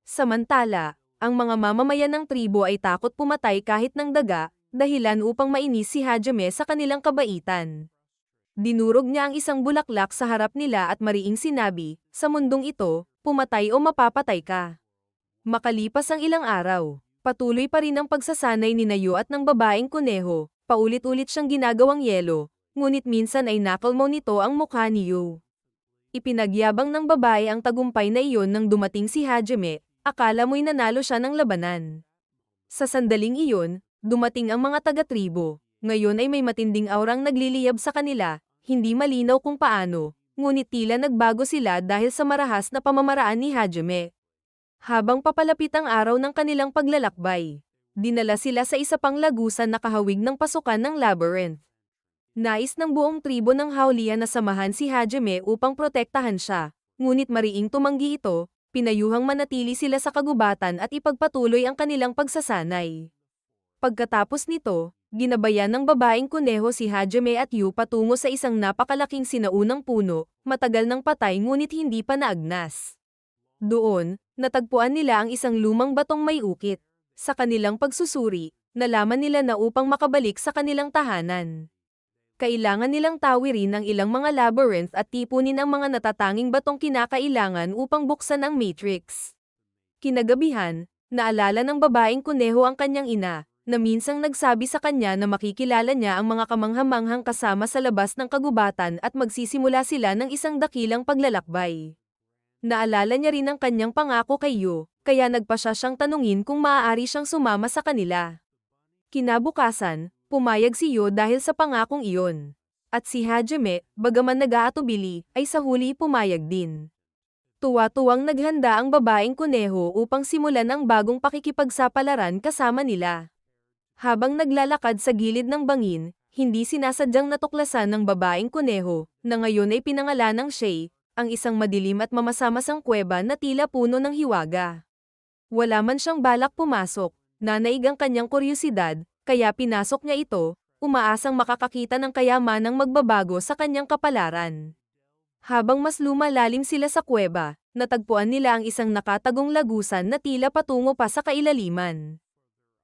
Samantala, ang mga mamamayan ng tribo ay takot pumatay kahit ng daga, dahilan upang mainis si Hajime sa kanilang kabaitan. Dinurog niya ang isang bulaklak sa harap nila at mariing sinabi, sa mundong ito, pumatay o mapapatay ka. Makalipas ang ilang araw, patuloy pa rin ang pagsasanay ni Nayo at ng babaeng kuneho, paulit-ulit siyang ginagawang yelo, ngunit minsan ay nakalmo nito ang mukha ni Yu. Ipinagyabang ng babae ang tagumpay na iyon nang dumating si Hajime, akala mo'y nanalo siya ng labanan. Sa sandaling iyon, dumating ang mga taga-tribo, ngayon ay may matinding aurang nagliliyab sa kanila, hindi malinaw kung paano, ngunit tila nagbago sila dahil sa marahas na pamamaraan ni Hajime. Habang papalapit ang araw ng kanilang paglalakbay, dinala sila sa isa pang lagusan na kahawig ng pasukan ng labyrinth. Nais ng buong tribo ng Howlian na samahan si Hajime upang protektahan siya, ngunit mariing tumanggi ito, pinayuhang manatili sila sa kagubatan at ipagpatuloy ang kanilang pagsasanay. Pagkatapos nito, ginabayan ng babaeng kuneho si Hajime at Yu patungo sa isang napakalaking sinaunang puno, matagal nang patay ngunit hindi pa naagnas. Doon, natagpuan nila ang isang lumang batong may ukit. Sa kanilang pagsusuri, nalaman nila na upang makabalik sa kanilang tahanan, kailangan nilang tawirin ang ilang mga labyrinth at tipunin ang mga natatanging batong kinakailangan upang buksan ang matrix. Kinagabihan, naalala ng babaeng kuneho ang kanyang ina, na minsang nagsabi sa kanya na makikilala niya ang mga kamanghamanghang kasama sa labas ng kagubatan at magsisimula sila ng isang dakilang paglalakbay. Naalala niya rin ang kanyang pangako kay Yu, kaya nagpa siya siyang tanungin kung maaari siyang sumama sa kanila. Kinabukasan, pumayag si Yu dahil sa pangakong iyon. At si Hajime, bagaman nag-aatubili, ay sa huli pumayag din. Tuwa-tuwang naghanda ang babaeng kuneho upang simulan ang bagong pakikipagsapalaran kasama nila. Habang naglalakad sa gilid ng bangin, hindi sinasadyang natuklasan ng babaeng kuneho, na ngayon ay pinangalan ng Shay, ang isang madilim at mamasamasang kuweba na tila puno ng hiwaga. Wala man siyang balak pumasok, nanaig ang kanyang kuryosidad, kaya pinasok niya ito, umaasang makakakita ng kayamanang magbabago sa kanyang kapalaran. Habang mas lumalalim sila sa kuweba, natagpuan nila ang isang nakatagong lagusan na tila patungo pa sa kailaliman.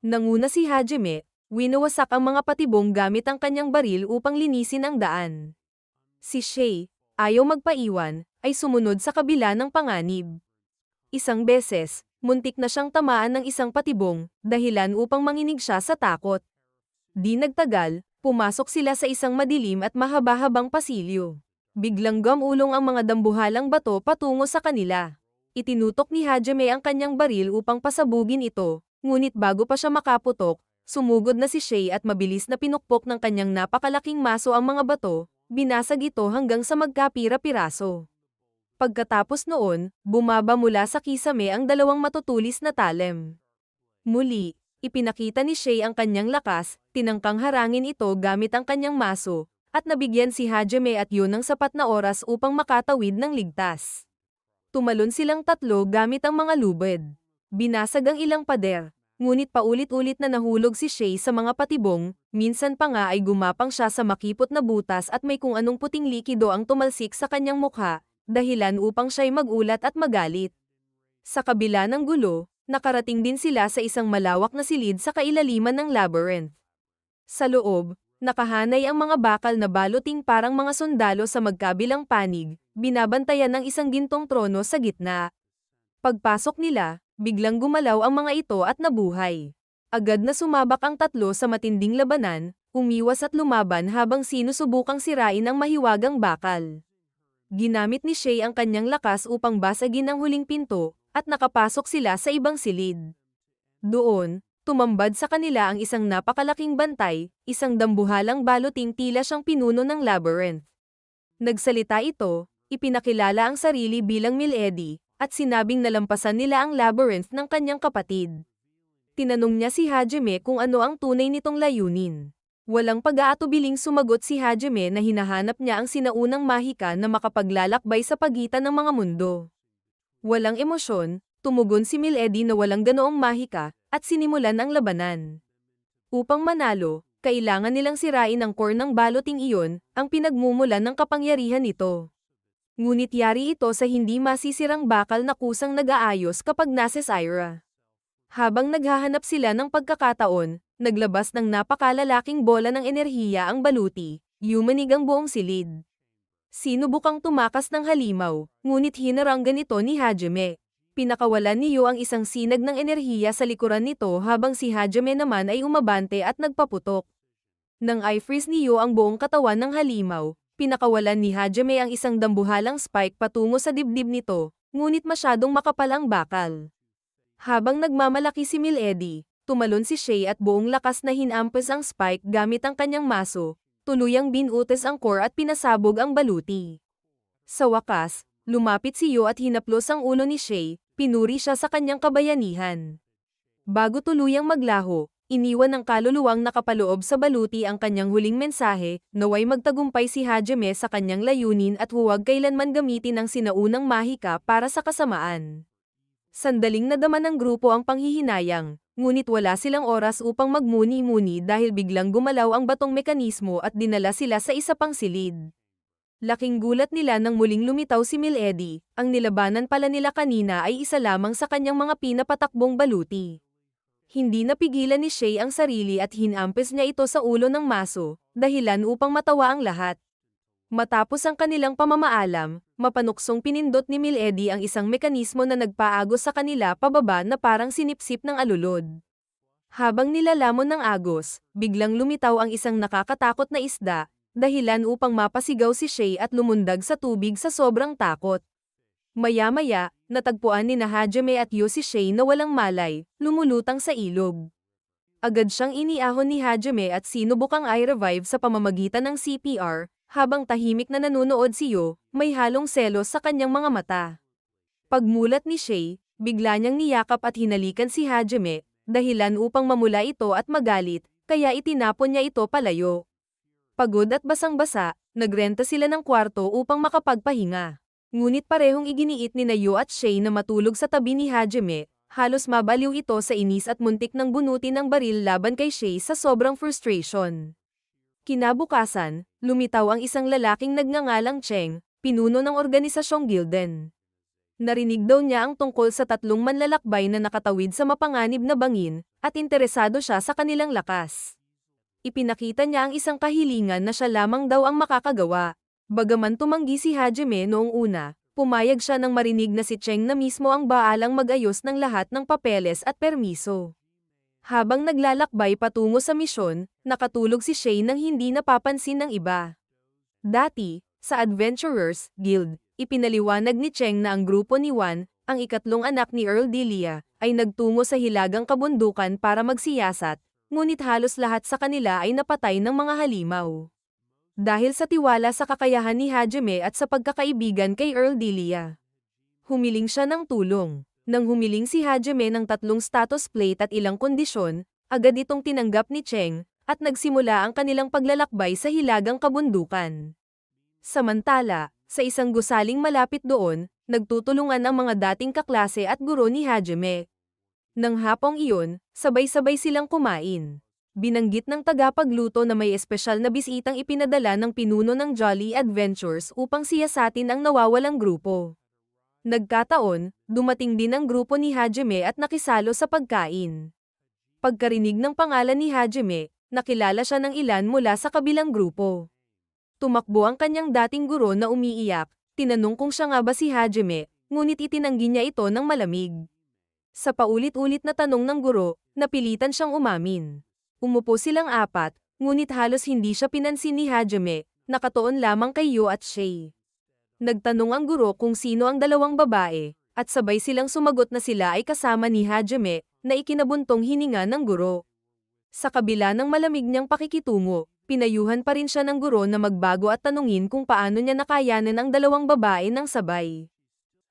Nanguna si Hajime, winawasak ang mga patibong gamit ang kanyang baril upang linisin ang daan. Si Shay, ayaw magpaiwan, ay sumunod sa kabila ng panganib. Isang beses, muntik na siyang tamaan ng isang patibong, dahilan upang manginig siya sa takot. Di nagtagal, pumasok sila sa isang madilim at mahaba-habang pasilyo. Biglang gumulong ang mga dambuhalang bato patungo sa kanila. Itinutok ni Hajime ang kanyang baril upang pasabugin ito, ngunit bago pa siya makaputok, sumugod na si Shay at mabilis na pinukpok ng kanyang napakalaking maso ang mga bato, binasag ito hanggang sa magkapira-piraso. Pagkatapos noon, bumaba mula sa kisame ang dalawang matutulis na talem. Muli, ipinakita ni Shay ang kanyang lakas, tinangkang harangin ito gamit ang kanyang maso, at nabigyan si Hajime at Yu ng sapat na oras upang makatawid ng ligtas. Tumalon silang tatlo gamit ang mga lubid. Binasag ang ilang pader, ngunit paulit-ulit na nahulog si Shay sa mga patibong, minsan pa nga ay gumapang siya sa makipot na butas at may kung anong puting likido ang tumalsik sa kanyang mukha, dahilan upang siya'y magulat at magalit. Sa kabila ng gulo, nakarating din sila sa isang malawak na silid sa kailaliman ng labyrinth. Sa loob, nakahanay ang mga bakal na baluting parang mga sundalo sa magkabilang panig, binabantayan ng isang gintong trono sa gitna. Pagpasok nila, biglang gumalaw ang mga ito at nabuhay. Agad na sumabak ang tatlo sa matinding labanan, umiwas at lumaban habang sinusubukang sirain ang mahiwagang bakal. Ginamit ni Shay ang kanyang lakas upang basagin ang huling pinto, at nakapasok sila sa ibang silid. Doon, tumambad sa kanila ang isang napakalaking bantay, isang dambuhalang baluting tila siyang pinuno ng labyrinth. Nagsalita ito, ipinakilala ang sarili bilang Milady, at sinabing nalampasan nila ang labyrinth ng kanyang kapatid. Tinanong niya si Hajime kung ano ang tunay nitong layunin. Walang pag-aatubiling sumagot si Hajime na hinahanap niya ang sinaunang mahika na makapaglalakbay sa pagitan ng mga mundo. Walang emosyon, tumugon si Milady na walang ganoong mahika, at sinimulan ang labanan. Upang manalo, kailangan nilang sirain ang core ng baluting iyon, ang pinagmumulan ng kapangyarihan nito. Ngunit yari ito sa hindi masisirang bakal na kusang nag-aayos kapag nasa Syra. Habang naghahanap sila ng pagkakataon, naglabas ng napakalalaking bola ng enerhiya ang baluti, yumanig ang buong silid. Sinubukang tumakas ng halimaw, ngunit hinaranggan ito ni Hajime. Pinakawalan ni Yo ang isang sinag ng enerhiya sa likuran nito habang si Hajime naman ay umabante at nagpaputok. Nang i-freeze ni Yo ang buong katawan ng halimaw, pinakawalan ni Hajime ang isang dambuhalang spike patungo sa dibdib nito, ngunit masyadong makapal ang bakal. Habang nagmamalaki si Milady, tumalon si Shay at buong lakas na hinampas ang spike gamit ang kanyang maso, tuluyang binutas ang core at pinasabog ang baluti. Sa wakas, lumapit si Yo at hinaplos ang ulo ni Shay, pinuri siya sa kanyang kabayanihan. Bago tuluyang maglaho, iniwan ng kaluluwang nakapaloob sa baluti ang kanyang huling mensahe, naway magtagumpay si Hajime sa kanyang layunin at huwag kailanman gamitin ang sinaunang mahika para sa kasamaan. Sandaling nadama ng grupo ang panghihinayang, ngunit wala silang oras upang magmuni-muni dahil biglang gumalaw ang batong mekanismo at dinala sila sa isa pang silid. Laking gulat nila nang muling lumitaw si Milady, ang nilabanan pala nila kanina ay isa lamang sa kanyang mga pinapatakbong baluti. Hindi napigilan ni Shay ang sarili at hinampes niya ito sa ulo ng maso, dahilan upang matawa ang lahat. Matapos ang kanilang pamamaalam, mapanuksong pinindot ni Milady ang isang mekanismo na nagpaagos sa kanila pababa na parang sinipsip ng alulod. Habang nilalamon ng agos, biglang lumitaw ang isang nakakatakot na isda, dahilan upang mapasigaw si Shay at lumundag sa tubig sa sobrang takot. Maya-maya, natagpuan ni Hajime at Yo si Shay na walang malay, lumulutang sa ilog. Agad siyang iniahon ni Hajime at sinubukang i-revive sa pamamagitan ng CPR, habang tahimik na nanonood si Yo, may halong selos sa kanyang mga mata. Pagmulat ni Shay, bigla niyang niyakap at hinalikan si Hajime, dahilan upang mamula ito at magalit, kaya itinapon niya ito palayo. Pagod at basang-basa, nagrenta sila ng kwarto upang makapagpahinga. Ngunit parehong iginiit ni Yo at Shay na matulog sa tabi ni Hajime, halos mabaliw ito sa inis at muntik ng bunutin ng baril laban kay Shay sa sobrang frustration. Kinabukasan, lumitaw ang isang lalaking nagngangalang Cheng, pinuno ng organisasyong Gilden. Narinig daw niya ang tungkol sa 3 manlalakbay na nakatawid sa mapanganib na bangin, at interesado siya sa kanilang lakas. Ipinakita niya ang isang kahilingan na siya lamang daw ang makakagawa. Bagaman tumanggi si Hajime noong una, pumayag siya nang marinig na si Cheng na mismo ang baalang mag-ayos ng lahat ng papeles at permiso. Habang naglalakbay patungo sa misyon, nakatulog si Shay nang hindi napapansin ng iba. Dati, sa Adventurers Guild, ipinaliwanag ni Cheng na ang grupo ni Wan, ang ikatlong anak ni Earl Delia, ay nagtungo sa hilagang kabundukan para magsiyasat, ngunit halos lahat sa kanila ay napatay ng mga halimaw. Dahil sa tiwala sa kakayahan ni Hajime at sa pagkakaibigan kay Earl Delia, humiling siya ng tulong. Nang humiling si Hajime ng 3 status plate at ilang kondisyon, agad itong tinanggap ni Cheng, at nagsimula ang kanilang paglalakbay sa hilagang kabundukan. Samantala, sa isang gusaling malapit doon, nagtutulungan ang mga dating kaklase at guro ni Hajime. Nang hapong iyon, sabay-sabay silang kumain. Binanggit ng tagapagluto na may espesyal na bisitang ipinadala ng pinuno ng Jolly Adventures upang siyasatin ang nawawalang grupo. Nagkataon, dumating din ang grupo ni Hajime at nakisalo sa pagkain. Pagkarinig ng pangalan ni Hajime, nakilala siya ng ilan mula sa kabilang grupo. Tumakbo ang kanyang dating guro na umiiyak, tinanong kung siya nga ba si Hajime, ngunit itinanggi niya ito ng malamig. Sa paulit-ulit na tanong ng guro, napilitan siyang umamin. Umupo silang 4, ngunit halos hindi siya pinansin ni Hajime, nakatuon lamang kay Yo at Shay. Nagtanong ang guro kung sino ang 2 babae, at sabay silang sumagot na sila ay kasama ni Hajime, na ikinabuntong hininga ng guro. Sa kabila ng malamig niyang pakikitungo, pinayuhan pa rin siya ng guro na magbago at tanungin kung paano niya nakayanan ang 2 babae ng sabay.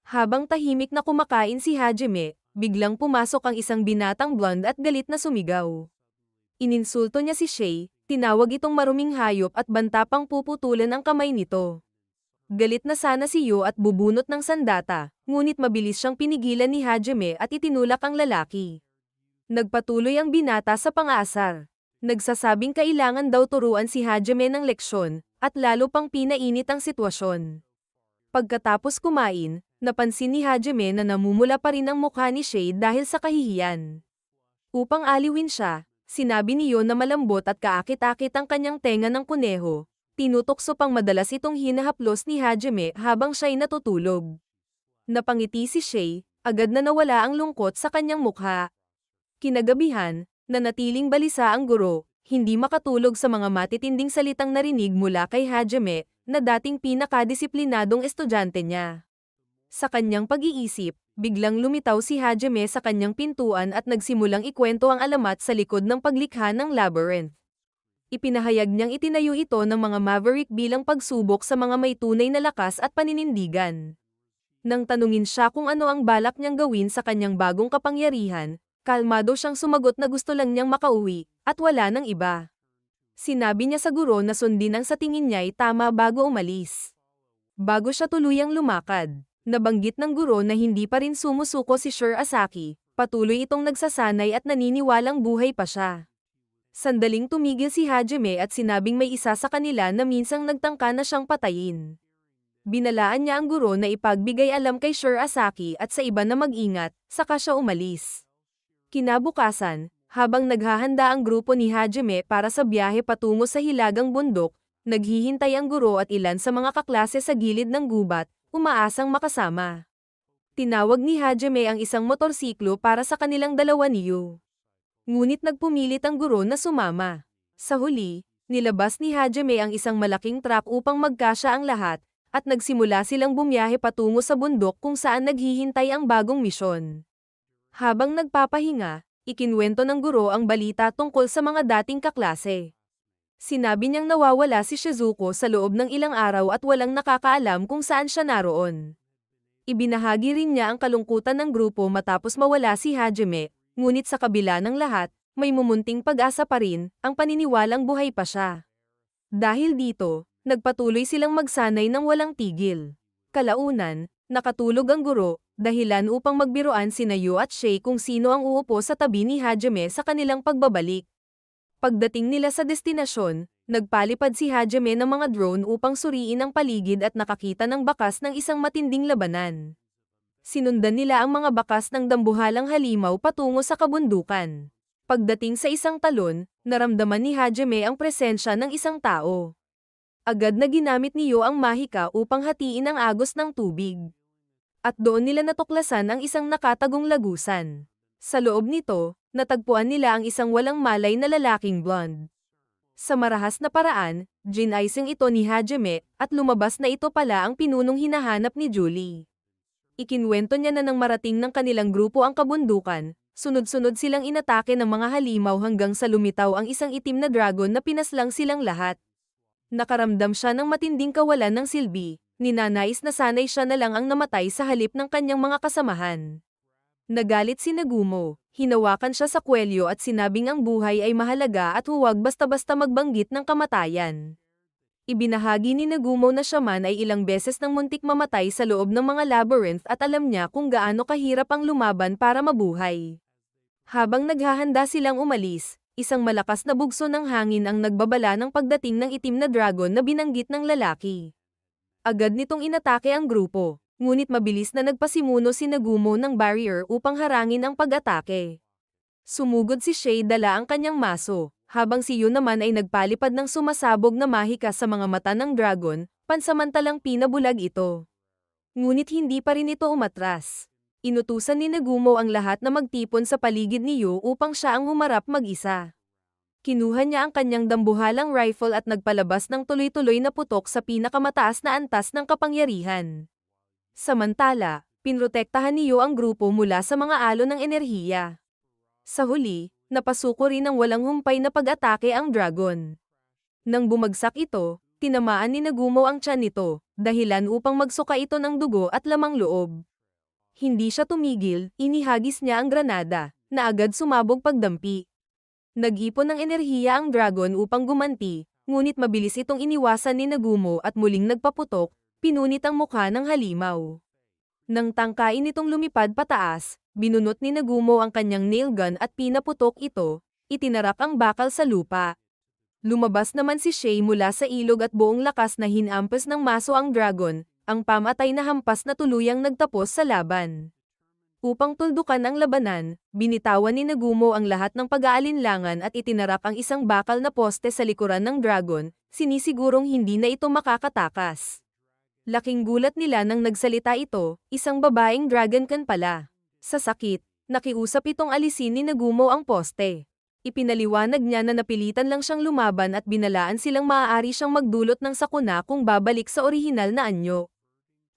Habang tahimik na kumakain si Hajime, biglang pumasok ang isang binatang blonde at galit na sumigaw. Ininsulto niya si Shay, tinawag itong maruming hayop at banta pang puputulan ang kamay nito. Galit na sana si Yo at bubunot ng sandata, ngunit mabilis siyang pinigilan ni Hajime at itinulak ang lalaki. Nagpatuloy ang binata sa pang-aasar. Nagsasabing kailangan daw turuan si Hajime ng leksyon, at lalo pang pinainit ang sitwasyon. Pagkatapos kumain, napansin ni Hajime na namumula pa rin ang mukha ni Shay dahil sa kahihiyan. Upang aliwin siya, sinabi niyo na malambot at kaakit-akit ang kanyang tenga ng kuneho. Tinutokso pang madalas itong hinahaplos ni Hajime habang siya'y natutulog. Napangiti si Shay, agad na nawala ang lungkot sa kanyang mukha. Kinagabihan, nanatiling balisa ang guro, hindi makatulog sa mga matitinding salitang narinig mula kay Hajime, na dating pinakadisiplinadong estudyante niya. Sa kanyang pag-iisip, biglang lumitaw si Hajime sa kanyang pintuan at nagsimulang ikwento ang alamat sa likod ng paglikha ng labyrinth. Ipinahayag niyang itinayo ito ng mga Maverick bilang pagsubok sa mga may tunay na lakas at paninindigan. Nang tanungin siya kung ano ang balak niyang gawin sa kanyang bagong kapangyarihan, kalmado siyang sumagot na gusto lang niyang makauwi, at wala nang iba. Sinabi niya sa guro na sundin ang sa tingin niya'y tama bago umalis. Bago siya tuluyang lumakad, nabanggit ng guro na hindi pa rin sumusuko si Sir Asaki, patuloy itong nagsasanay at naniniwalang buhay pa siya. Sandaling tumigil si Hajime at sinabing may isa sa kanila na minsang nagtangka na siyang patayin. Binalaan niya ang guro na ipagbigay alam kay Sir Asaki at sa iba na mag-ingat, saka siya umalis. Kinabukasan, habang naghahanda ang grupo ni Hajime para sa biyahe patungo sa hilagang bundok, naghihintay ang guro at ilan sa mga kaklase sa gilid ng gubat, umaasang makasama. Tinawag ni Hajime ang isang motorsiklo para sa kanilang dalawa niyo. Ngunit nagpumilit ang guro na sumama. Sa huli, nilabas ni Hajime ang isang malaking truck upang magkasya ang lahat, at nagsimula silang bumiyahe patungo sa bundok kung saan naghihintay ang bagong misyon. Habang nagpapahinga, ikinwento ng guro ang balita tungkol sa mga dating kaklase. Sinabi niyang nawawala si Shizuko sa loob ng ilang araw at walang nakakaalam kung saan siya naroon. Ibinahagi rin niya ang kalungkutan ng grupo matapos mawala si Hajime, ngunit sa kabila ng lahat, may mumunting pag-asa pa rin, ang paniniwalang buhay pa siya. Dahil dito, nagpatuloy silang magsanay ng walang tigil. Kalaunan, nakatulog ang guro, dahilan upang magbiruan sina Yu at Shay kung sino ang uupo sa tabi ni Hajime sa kanilang pagbabalik. Pagdating nila sa destinasyon, nagpalipad si Hajime ng mga drone upang suriin ang paligid at nakakita ng bakas ng isang matinding labanan. Sinundan nila ang mga bakas ng dambuhalang halimaw patungo sa kabundukan. Pagdating sa isang talon, naramdaman ni Hajime ang presensya ng isang tao. Agad na ginamit ni Yu ang mahika upang hatiin ang agos ng tubig. At doon nila natuklasan ang isang nakatagong lagusan. Sa loob nito, natagpuan nila ang isang walang malay na lalaking blonde. Sa marahas na paraan, ginaising ito ni Hajime, at lumabas na ito pala ang pinunong hinahanap ni Julie. Ikinwento niya na nang marating ng kanilang grupo ang kabundukan, sunod-sunod silang inatake ng mga halimaw hanggang sa lumitaw ang isang itim na dragon na pinaslang silang lahat. Nakaramdam siya ng matinding kawalan ng silbi. Ninanais na sanay siya na lang ang namatay sa halip ng kanyang mga kasamahan. Nagalit si Nagumo, hinawakan siya sa kwelyo at sinabing ang buhay ay mahalaga at huwag basta-basta magbanggit ng kamatayan. Ibinahagi ni Nagumo na siya man ay ilang beses nang muntik mamatay sa loob ng mga labyrinth at alam niya kung gaano kahirap ang lumaban para mabuhay. Habang naghahanda silang umalis, isang malakas na bugso ng hangin ang nagbabala ng pagdating ng itim na dragon na binanggit ng lalaki. Agad nitong inatake ang grupo, ngunit mabilis na nagpasimuno si Nagumo ng barrier upang harangin ang pag-atake. Sumugod si Shay dala ang kanyang maso, habang si Yu naman ay nagpalipad ng sumasabog na mahika sa mga mata ng dragon, pansamantalang pinabulag ito. Ngunit hindi pa rin ito umatras. Inutusan ni Nagumo ang lahat na magtipon sa paligid ni Yu upang siya ang humarap mag-isa. Kinuha niya ang kanyang dambuhalang rifle at nagpalabas ng tuloy-tuloy na putok sa pinakamataas na antas ng kapangyarihan. Samantala, pinrotektahan ni Yu ang grupo mula sa mga alon ng enerhiya. Sa huli, napasuko rin ng walang humpay na pag-atake ang dragon. Nang bumagsak ito, tinamaan ni Nagumo ang tiyan nito, dahilan upang magsuka ito ng dugo at lamang loob. Hindi siya tumigil, inihagis niya ang granada, na agad sumabog pagdampi. Nag-ipon ng enerhiya ang dragon upang gumanti, ngunit mabilis itong iniwasan ni Nagumo at muling nagpaputok, pinunit ang mukha ng halimaw. Nang tangkain itong lumipad pataas, binunot ni Nagumo ang kanyang nail gun at pinaputok ito, itinarak ang bakal sa lupa. Lumabas naman si Shay mula sa ilog at buong lakas na hinampas ng maso ang dragon, ang pamatay na hampas na tuluyang nagtapos sa laban. Upang tuldukan ang labanan, binitawan ni Nagumo ang lahat ng pag-aalinlangan at itinarak ang isang bakal na poste sa likuran ng dragon, sinisigurong hindi na ito makakatakas. Laking gulat nila nang nagsalita ito, isang babaeng dragonkin pala. Sa sakit, nakiusap itong alisin ni Nagumo ang poste. Ipinaliwanag niya na napilitan lang siyang lumaban at binalaan silang maaari siyang magdulot ng sakuna kung babalik sa orihinal na anyo.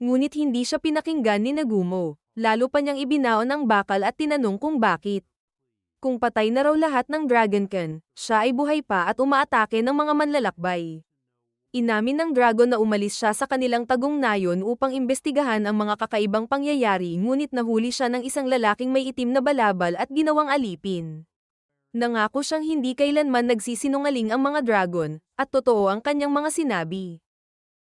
Ngunit hindi siya pinakinggan ni Nagumo, lalo pa niyang ibinaon ang bakal at tinanong kung bakit. Kung patay na raw lahat ng dragonkin, siya ay buhay pa at umaatake ng mga manlalakbay. Inamin ng dragon na umalis siya sa kanilang tagungnayon upang imbestigahan ang mga kakaibang pangyayari ngunit nahuli siya ng isang lalaking may itim na balabal at ginawang alipin. Nangako siyang hindi kailanman nagsisinungaling ang mga dragon, at totoo ang kanyang mga sinabi.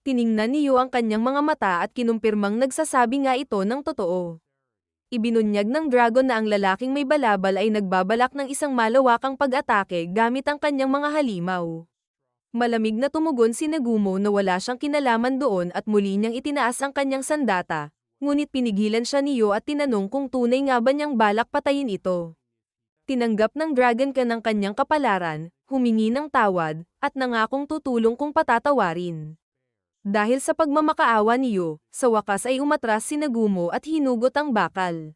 Tiningnan niyo ang kanyang mga mata at kinumpirmang nagsasabi nga ito ng totoo. Ibinunyag ng dragon na ang lalaking may balabal ay nagbabalak ng isang malawakang pag-atake gamit ang kanyang mga halimaw. Malamig na tumugon si Nagumo na wala siyang kinalaman doon at muli niyang itinaas ang kanyang sandata, ngunit pinigilan siya niyo at tinanong kung tunay nga ba niyang balak patayin ito. Tinanggap ng dragonkin ang kanyang kapalaran, humingi ng tawad, at nangakong tutulong kung patatawarin. Dahil sa pagmamakaawa niyo, sa wakas ay umatras si Nagumo at hinugot ang bakal.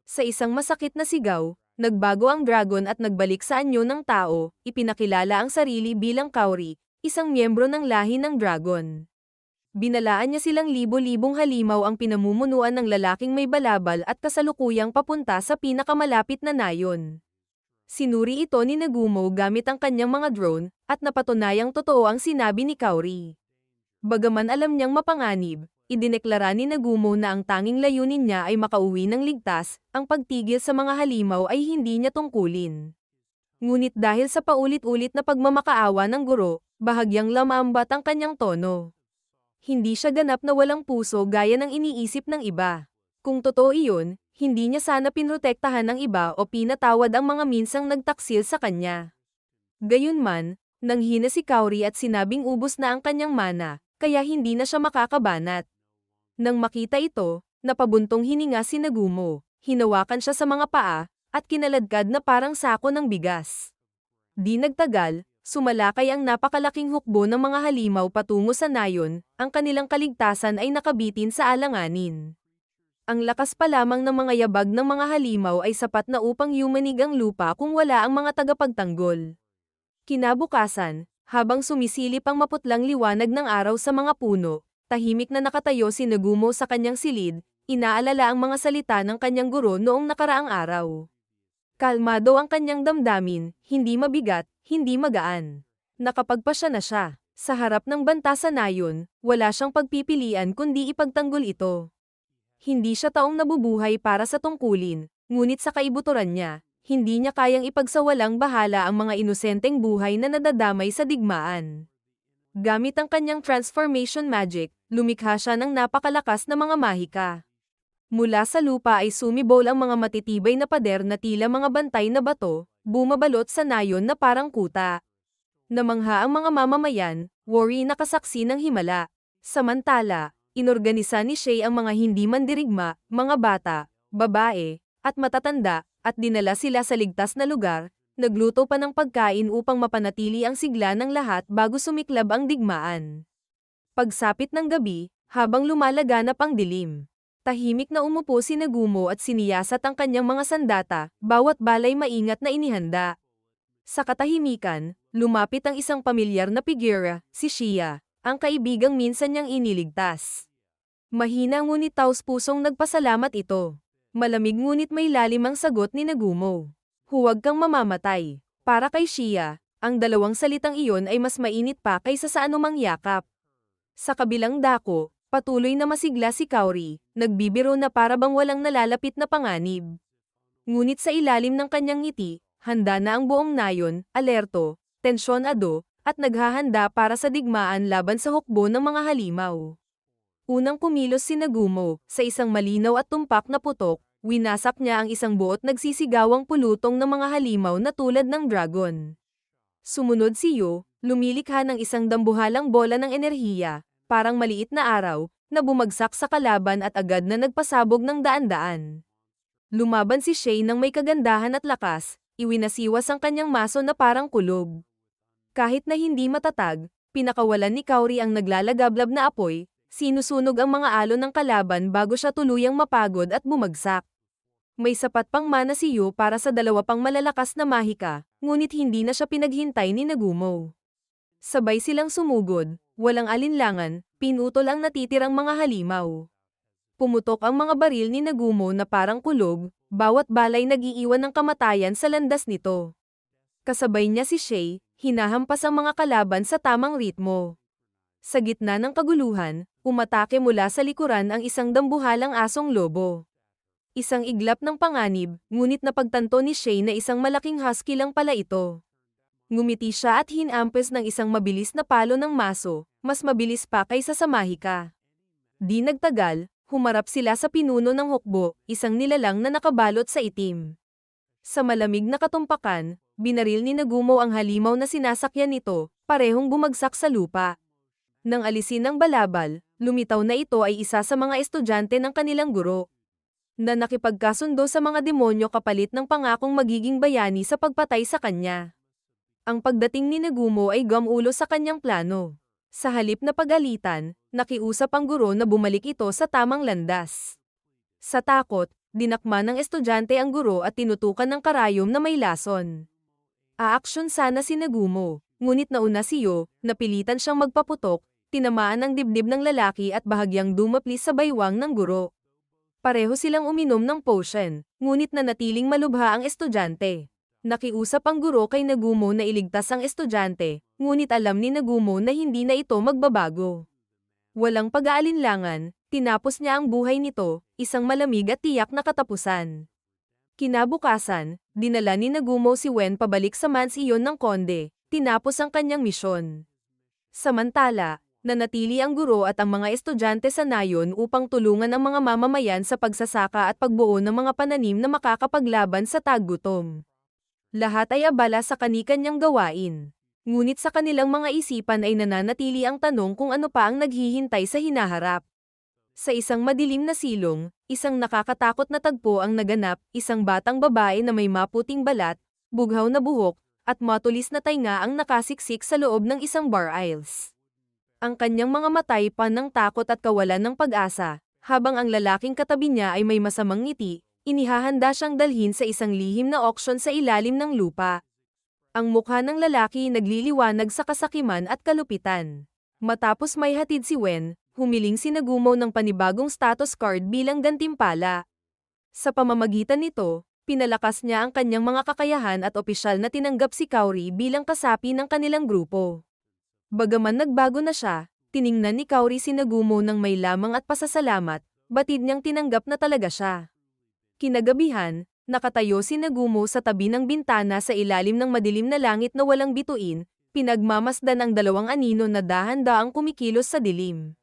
Sa isang masakit na sigaw, nagbago ang dragon at nagbalik sa anyo ng tao, ipinakilala ang sarili bilang Kauri, isang miyembro ng lahi ng dragon. Binalaan niya silang libo-libong halimaw ang pinamumunuan ng lalaking may balabal at kasalukuyang papunta sa pinakamalapit na nayon. Sinuri ito ni Nagumo gamit ang kanyang mga drone, at napatunayang totoo ang sinabi ni Kauri. Bagaman alam niyang mapanganib, idineklara ni Nagumo na ang tanging layunin niya ay makauwi ng ligtas, ang pagtigil sa mga halimaw ay hindi niya tungkulin. Ngunit dahil sa paulit-ulit na pagmamakaawa ng guro, bahagyang lamambat ang kanyang tono. Hindi siya ganap na walang puso gaya ng iniisip ng iba. Kung totoo iyon, hindi niya sana pinrotektahan ng iba o pinatawad ang mga minsang nagtaksil sa kanya. Gayunman, nanghina si Kauri at sinabing ubos na ang kanyang mana, kaya hindi na siya makakabanat. Nang makita ito, napabuntong hininga si Nagumo, hinawakan siya sa mga paa, at kinaladkad na parang sako ng bigas. Di nagtagal, sumalakay ang napakalaking hukbo ng mga halimaw patungo sa nayon, ang kanilang kaligtasan ay nakabitin sa alanganin. Ang lakas pa lamang ng mga yabag ng mga halimaw ay sapat na upang yumanig ang lupa kung wala ang mga tagapagtanggol. Kinabukasan, habang sumisilip ang maputlang liwanag ng araw sa mga puno, tahimik na nakatayo si Nagumo sa kanyang silid, inaalala ang mga salita ng kanyang guro noong nakaraang araw. Kalmado ang kanyang damdamin, hindi mabigat, hindi magaan. Nakapagpasya na siya. Sa harap ng banta sa nayon, wala siyang pagpipilian kundi ipagtanggol ito. Hindi siya taong nabubuhay para sa tungkulin, ngunit sa kaibuturan niya, hindi niya kayang ipagsawalang bahala ang mga inosenteng buhay na nadadamay sa digmaan. Gamit ang kanyang transformation magic, lumikha siya ng napakalakas na mga mahika. Mula sa lupa ay sumibol ang mga matitibay na pader na tila mga bantay na bato, bumabalot sa nayon na parang kuta. Namangha ang mga mamamayan, worry na kasaksi ng himala. Samantala, inorganisa ni Shay ang mga hindi mandirigma, mga bata, babae, at matatanda, at dinala sila sa ligtas na lugar, nagluto pa ng pagkain upang mapanatili ang sigla ng lahat bago sumiklab ang digmaan. Pagsapit ng gabi, habang lumalaganap ang dilim, tahimik na umupo si Nagumo at siniyasat ang kanyang mga sandata, bawat balay maingat na inihanda. Sa katahimikan, lumapit ang isang pamilyar na figura, si Shia, ang kaibigang minsan niyang iniligtas. Mahina ngunit taos-pusong nagpasalamat ito. Malamig ngunit may lalim ang sagot ni Nagumo. Huwag kang mamamatay. Para kay Shia, ang dalawang salitang iyon ay mas mainit pa kaysa sa anumang yakap. Sa kabilang dako, patuloy na masigla si Kauri, nagbibiro na para bang walang nalalapit na panganib. Ngunit sa ilalim ng kanyang ngiti, handa na ang buong nayon, alerto, tensyonado, at naghahanda para sa digmaan laban sa hukbo ng mga halimaw. Unang kumilos si Nagumo, sa isang malinaw at tumpak na putok, winasak niya ang isang buot nagsisigawang pulutong ng mga halimaw na tulad ng dragon. Sumunod si Yo, lumilikha ng isang dambuhalang bola ng enerhiya, parang maliit na araw, na bumagsak sa kalaban at agad na nagpasabog ng daan-daan. Lumaban si Shay ng may kagandahan at lakas, iwinasiwas ang kanyang maso na parang kulog. Kahit na hindi matatag, pinakawalan ni Kaori ang naglalagablab na apoy, sinusunog ang mga alon ng kalaban bago siya tuluyang mapagod at bumagsak. May sapat pang mana si Yu para sa dalawa pang malalakas na mahika, ngunit hindi na siya pinaghintay ni Nagumo. Sabay silang sumugod, walang alinlangan, pinutol ang natitirang mga halimaw. Pumutok ang mga baril ni Nagumo na parang kulog, bawat balay nag-iiwan ng kamatayan sa landas nito. Kasabay niya si Shay, hinahampas ang mga kalaban sa tamang ritmo. Sa gitna ng kaguluhan, umatake mula sa likuran ang isang dambuhalang asong lobo. Isang iglap ng panganib, ngunit napagtanto ni Shay na isang malaking husky lang pala ito. Ngumiti siya at hinampes ng isang mabilis na palo ng maso, mas mabilis pa kaysa sa mahika. Di nagtagal, humarap sila sa pinuno ng hukbo, isang nilalang na nakabalot sa itim. Sa malamig na katumpakan, binaril ni Nagumo ang halimaw na sinasakyan nito, parehong bumagsak sa lupa. Nang alisin ng balabal, lumitaw na ito ay isa sa mga estudyante ng kanilang guro, na nakipagkasundo sa mga demonyo kapalit ng pangakong magiging bayani sa pagpatay sa kanya. Ang pagdating ni Nagumo ay gumulo sa kanyang plano. Sa halip na pagalitan, nakiusap ang guro na bumalik ito sa tamang landas. Sa takot, dinakma ng estudyante ang guro at tinutukan ng karayom na may lason. Aaksyon sana si Nagumo, ngunit nauna si Yo, napilitan siyang magpaputok, tinamaan ang dibdib ng lalaki at bahagyang dumapli sa baywang ng guro. Pareho silang uminom ng potion, ngunit nanatiling malubha ang estudyante. Nakiusap ang guro kay Nagumo na iligtas ang estudyante, ngunit alam ni Nagumo na hindi na ito magbabago. Walang pag-aalinlangan, tinapos niya ang buhay nito, isang malamig at tiyak na katapusan. Kinabukasan, dinala ni Nagumo si Wen pabalik sa mansiyon ng konde, tinapos ang kanyang misyon. Samantala, nanatili ang guro at ang mga estudyante sa nayon upang tulungan ang mga mamamayan sa pagsasaka at pagbuo ng mga pananim na makakapaglaban sa taggutom. Lahat ay abala sa kani-kanyang gawain. Ngunit sa kanilang mga isipan ay nananatili ang tanong kung ano pa ang naghihintay sa hinaharap. Sa isang madilim na silong, isang nakakatakot na tagpo ang naganap, isang batang babae na may maputing balat, bughaw na buhok, at matulis na tainga ang nakasiksik sa loob ng isang bar aisles. Ang kanyang mga matay pa ng takot at kawalan ng pag-asa, habang ang lalaking katabi niya ay may masamang ngiti, inihahanda siyang dalhin sa isang lihim na auction sa ilalim ng lupa. Ang mukha ng lalaki nagliliwanag sa kasakiman at kalupitan. Matapos may hatid si Wen, humiling si Nagumo ng panibagong status card bilang gantimpala. Sa pamamagitan nito, pinalakas niya ang kanyang mga kakayahan at opisyal na tinanggap si Kaori bilang kasapi ng kanilang grupo. Bagaman nagbago na siya, tiningnan ni Kaori si Nagumo ng may lamang at pasasalamat, batid niyang tinanggap na talaga siya. Kinagabihan, nakatayo si Nagumo sa tabi ng bintana sa ilalim ng madilim na langit na walang bituin, pinagmamasdan ang dalawang anino na dahan-daang kumikilos sa dilim.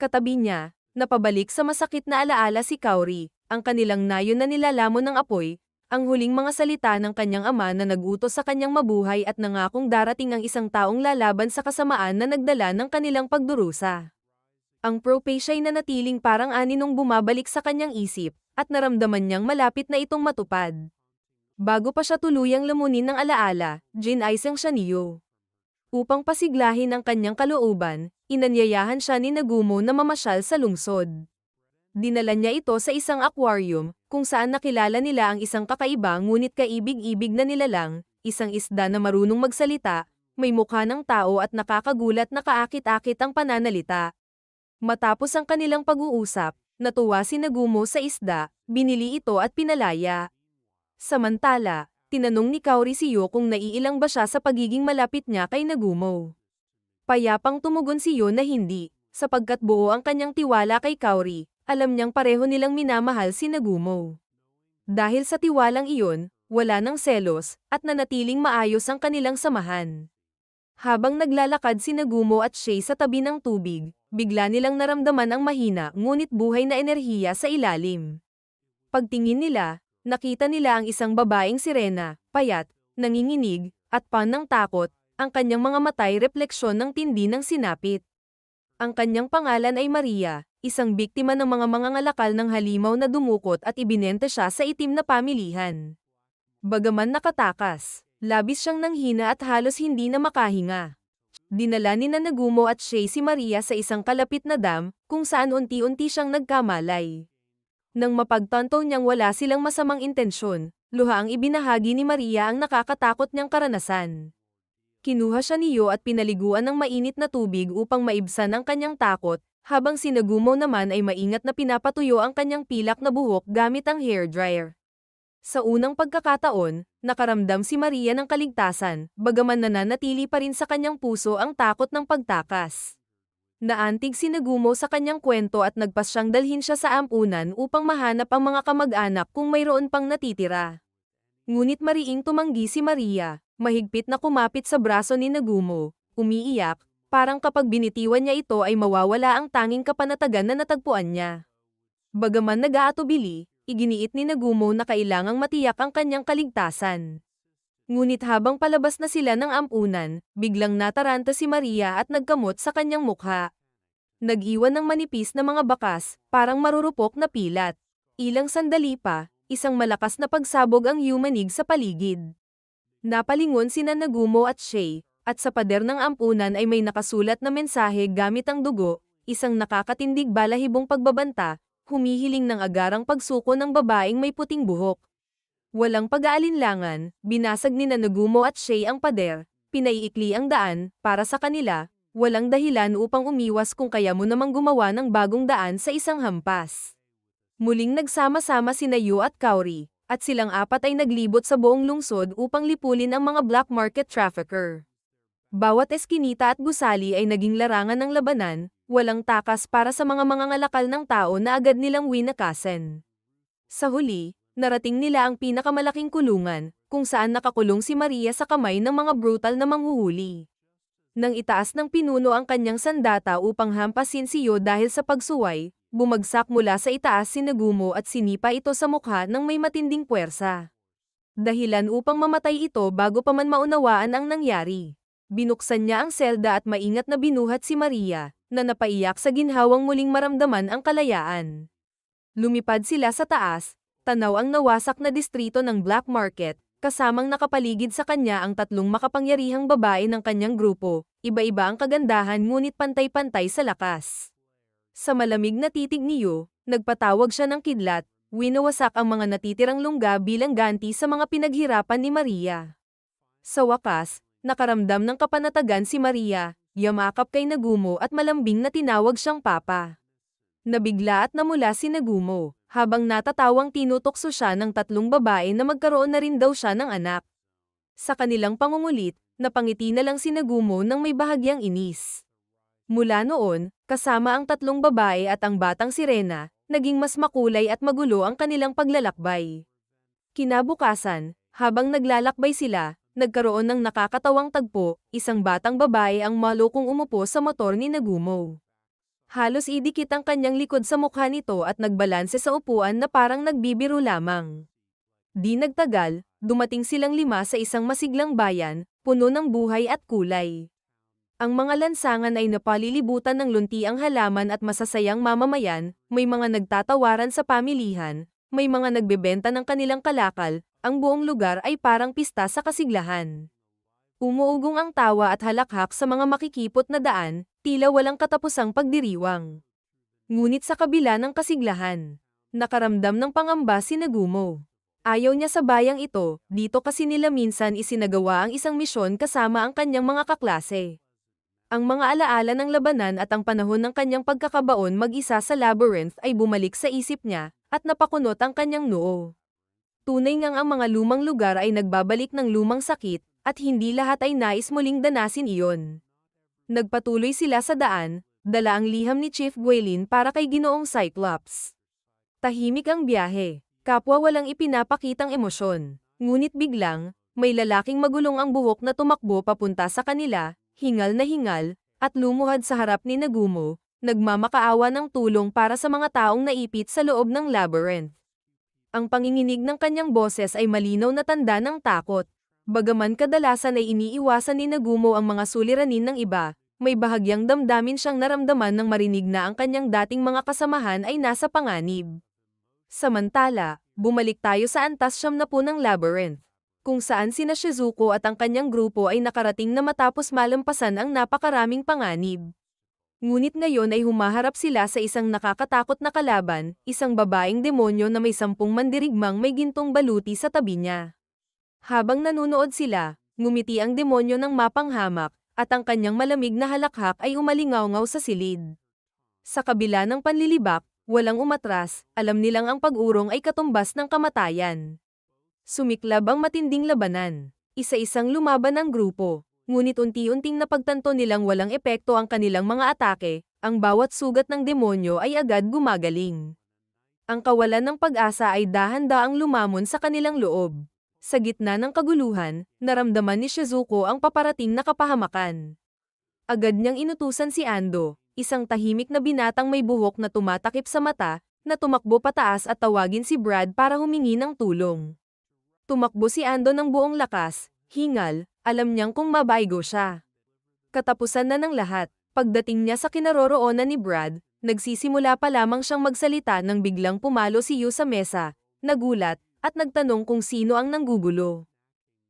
Katabi niya, napabalik sa masakit na alaala si Kaori, ang kanilang nayon na nilalamon ng apoy, ang huling mga salita ng kanyang ama na nag-utos sa kanyang mabuhay at nangakong darating ang isang taong lalaban sa kasamaan na nagdala ng kanilang pagdurusa. Ang prophecy ay nanatiling parang aninong bumabalik sa kanyang isip, at naramdaman niyang malapit na itong matupad. Bago pa siya tuluyang lamunin ng alaala, ginaisang siya ni Yo. Upang pasiglahin ang kanyang kalooban, inanyayahan siya ni Nagumo na mamasyal sa lungsod. Dinala niya ito sa isang aquarium, kung saan nakilala nila ang isang kakaiba ngunit kaibig-ibig na nilalang, isang isda na marunong magsalita, may mukha ng tao at nakakagulat na kaakit-akit ang pananalita. Matapos ang kanilang pag-uusap, natuwa si Nagumo sa isda, binili ito at pinalaya. Samantala, tinanong ni Kaori si Yo kung naiilang ba siya sa pagiging malapit niya kay Nagumo. Payapang tumugon si Yo na hindi, sapagkat buo ang kanyang tiwala kay Kaori. Alam niyang pareho nilang minamahal si Nagumo. Dahil sa tiwalang iyon, wala nang selos, at nanatiling maayos ang kanilang samahan. Habang naglalakad si Nagumo at Shay sa tabi ng tubig, bigla nilang naramdaman ang mahina ngunit buhay na enerhiya sa ilalim. Pagtingin nila, nakita nila ang isang babaeng sirena, payat, nanginginig, at pan ng takot, ang kanyang mga matay refleksyon ng tindi ng sinapit. Ang kanyang pangalan ay Maria, isang biktima ng mga mangangalakal ng halimaw na dumukot at ibinenta siya sa itim na pamilihan. Bagaman nakatakas, labis siyang nanghina at halos hindi na makahinga. Dinala ni Nagumo at Shay si Maria sa isang kalapit na dam, kung saan unti-unti siyang nagkamalay. Nang mapagtanto niyang wala silang masamang intensyon, luha ang ibinahagi ni Maria ang nakakatakot niyang karanasan. Kinuha siya ni Yo at pinaliguan ng mainit na tubig upang maibsan ang kanyang takot, habang si Nagumo naman ay maingat na pinapatuyo ang kanyang pilak na buhok gamit ang hairdryer. Sa unang pagkakataon, nakaramdam si Maria ng kaligtasan, bagaman nananatili pa rin sa kanyang puso ang takot ng pagtakas. Naantig si Nagumo sa kanyang kwento at nagpas siyang dalhin siya sa ampunan upang mahanap ang mga kamag-anak kung mayroon pang natitira. Ngunit mariing tumanggi si Maria, mahigpit na kumapit sa braso ni Nagumo, umiiyak, parang kapag binitiwan niya ito ay mawawala ang tanging kapanatagan na natagpuan niya. Bagaman nag-aatubili, iginiit ni Nagumo na kailangang matiyak ang kanyang kaligtasan. Ngunit habang palabas na sila ng ampunan, biglang nataranta si Maria at nagkamot sa kanyang mukha. Nag-iwan ng manipis na mga bakas, parang marurupok na pilat. Ilang sandali pa, isang malakas na pagsabog ang yumanig sa paligid. Napalingon sina Nagumo at Shay, at sa pader ng ampunan ay may nakasulat na mensahe gamit ang dugo, isang nakakatindig balahibong pagbabanta, humihiling ng agarang pagsuko ng babaeng may puting buhok. Walang pag-aalinlangan, binasag ni Nagumo at Shay ang pader, pinaiikli ang daan, para sa kanila, walang dahilan upang umiwas kung kaya mo namang gumawa ng bagong daan sa isang hampas. Muling nagsama-sama sina Yu at Kaori, at silang apat ay naglibot sa buong lungsod upang lipulin ang mga black market trafficker. Bawat eskinita at gusali ay naging larangan ng labanan, walang takas para sa mga mangangalakal ng tao na agad nilang winakasan. Sa huli, narating nila ang pinakamalaking kulungan, kung saan nakakulong si Maria sa kamay ng mga brutal na manghuhuli. Nang itaas ng pinuno ang kanyang sandata upang hampasin si Yo dahil sa pagsuway, bumagsak mula sa itaas si Nagumo at sinipa ito sa mukha ng may matinding puwersa. Dahilan upang mamatay ito bago pa man maunawaan ang nangyari. Binuksan niya ang selda at maingat na binuhat si Maria, na napaiyak sa ginhawang muling maramdaman ang kalayaan. Lumipad sila sa taas, tanaw ang nawasak na distrito ng black market, kasamang nakapaligid sa kanya ang tatlong makapangyarihang babae ng kanyang grupo, iba-iba ang kagandahan ngunit pantay-pantay sa lakas. Sa malamig na titig ni Yo, nagpatawag siya ng kidlat, winawasak ang mga natitirang lungga bilang ganti sa mga pinaghirapan ni Maria. Sa wakas, nakaramdam ng kapanatagan si Maria, yamakap kay Nagumo at malambing na tinawag siyang Papa. Nabigla at namula si Nagumo, habang natatawang tinutokso siya ng tatlong babae na magkaroon na rin daw siya ng anak. Sa kanilang pangungulit, napangiti na lang si Nagumo ng may bahagyang inis. Mula noon, kasama ang tatlong babae at ang batang sirena, naging mas makulay at magulo ang kanilang paglalakbay. Kinabukasan, habang naglalakbay sila, nagkaroon ng nakakatawang tagpo, isang batang babae ang malukong umupo sa motor ni Nagumo. Halos idikit ang kanyang likod sa mukha nito at nagbalanse sa upuan na parang nagbibiro lamang. Di nagtagal, dumating silang 5 sa isang masiglang bayan, puno ng buhay at kulay. Ang mga lansangan ay napalilibutan ng luntiang halaman at masasayang mamamayan, may mga nagtatawaran sa pamilihan, may mga nagbebenta ng kanilang kalakal, ang buong lugar ay parang pista sa kasiglahan. Umuugong ang tawa at halakhak sa mga makikipot na daan, tila walang katapusang pagdiriwang. Ngunit sa kabila ng kasiglahan, nakaramdam ng pangamba si Nagumo. Ayaw niya sa bayang ito, dito kasi nila minsan isinagawa ang isang misyon kasama ang kanyang mga kaklase. Ang mga alaala ng labanan at ang panahon ng kanyang pagkakabaon mag-isa sa labyrinth ay bumalik sa isip niya, at napakunot ang kanyang noo. Tunay ngang ang mga lumang lugar ay nagbabalik ng lumang sakit, at hindi lahat ay nais muling danasin iyon. Nagpatuloy sila sa daan, dala ang liham ni Chief Guilin para kay Ginoong Cyclops. Tahimik ang biyahe, kapwa walang ipinapakitang emosyon. Ngunit biglang, may lalaking magulong ang buhok na tumakbo papunta sa kanila, hingal na hingal, at lumuhad sa harap ni Nagumo, nagmamakaawa ng tulong para sa mga taong naipit sa loob ng labyrinth. Ang panginginig ng kanyang boses ay malinaw na tanda ng takot. Bagaman kadalasan ay iniiwasan ni Nagumo ang mga suliranin ng iba, may bahagyang damdamin siyang naramdaman nang marinig na ang kanyang dating mga kasamahan ay nasa panganib. Samantala, bumalik tayo sa antas 70 ng labyrinth, kung saan sina Shizuko at ang kanyang grupo ay nakarating na matapos malampasan ang napakaraming panganib. Ngunit ngayon ay humaharap sila sa isang nakakatakot na kalaban, isang babaeng demonyo na may 10 mandirigmang may gintong baluti sa tabi niya. Habang nanunood sila, ngumiti ang demonyo ng mapanghamak, at ang kanyang malamig na halakhak ay umalingaw-ngaw sa silid. Sa kabila ng panlilibak, walang umatras, alam nilang ang pag-urong ay katumbas ng kamatayan. Sumiklab ang matinding labanan. Isa-isang lumaban ang grupo, ngunit unti-unting napagtanto nilang walang epekto ang kanilang mga atake, ang bawat sugat ng demonyo ay agad gumagaling. Ang kawalan ng pag-asa ay dahan-daang lumamon sa kanilang loob. Sa gitna ng kaguluhan, naramdaman ni Shizuko ang paparating na kapahamakan. Agad niyang inutusan si Ando, isang tahimik na binatang may buhok na tumatakip sa mata, na tumakbo pataas at tawagin si Brad para humingi ng tulong. Tumakbo si Ando ng buong lakas, hingal, alam niyang kung mabaigo siya. Katapusan na ng lahat, pagdating niya sa kinaroroonan ni Brad, nagsisimula pa lamang siyang magsalita nang biglang pumalo si Yu sa mesa, nagulat, at nagtanong kung sino ang nanggugulo.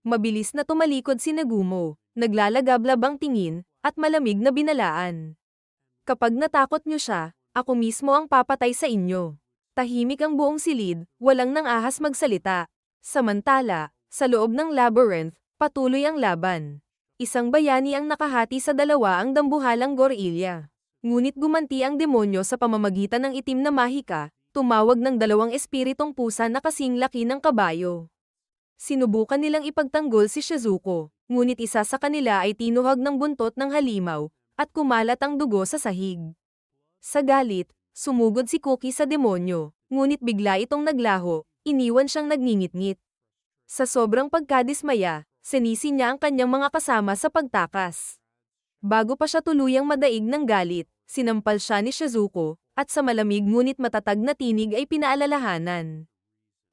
Mabilis na tumalikod si Nagumo, naglalagablab ang tingin, at malamig na binalaan. Kapag natakot niyo siya, ako mismo ang papatay sa inyo. Tahimik ang buong silid, walang nang ahas magsalita. Samantala, sa loob ng labyrinth, patuloy ang laban. Isang bayani ang nakahati sa dalawa ang dambuhalang gorilya. Ngunit gumanti ang demonyo sa pamamagitan ng itim na mahika, tumawag ng 2 espiritong pusa na kasing laki ng kabayo. Sinubukan nilang ipagtanggol si Shizuko, ngunit isa sa kanila ay tinuhag ng buntot ng halimaw, at kumalat ang dugo sa sahig. Sa galit, sumugod si Cookie sa demonyo, ngunit bigla itong naglaho, iniwan siyang nagngingit-ngit. Sa sobrang pagkadismaya, sinisi niya ang kanyang mga kasama sa pagtakas. Bago pa siya tuluyang madaig ng galit, sinampal siya ni Shizuko, at sa malamig ngunit matatag na tinig ay pinaalalahanan.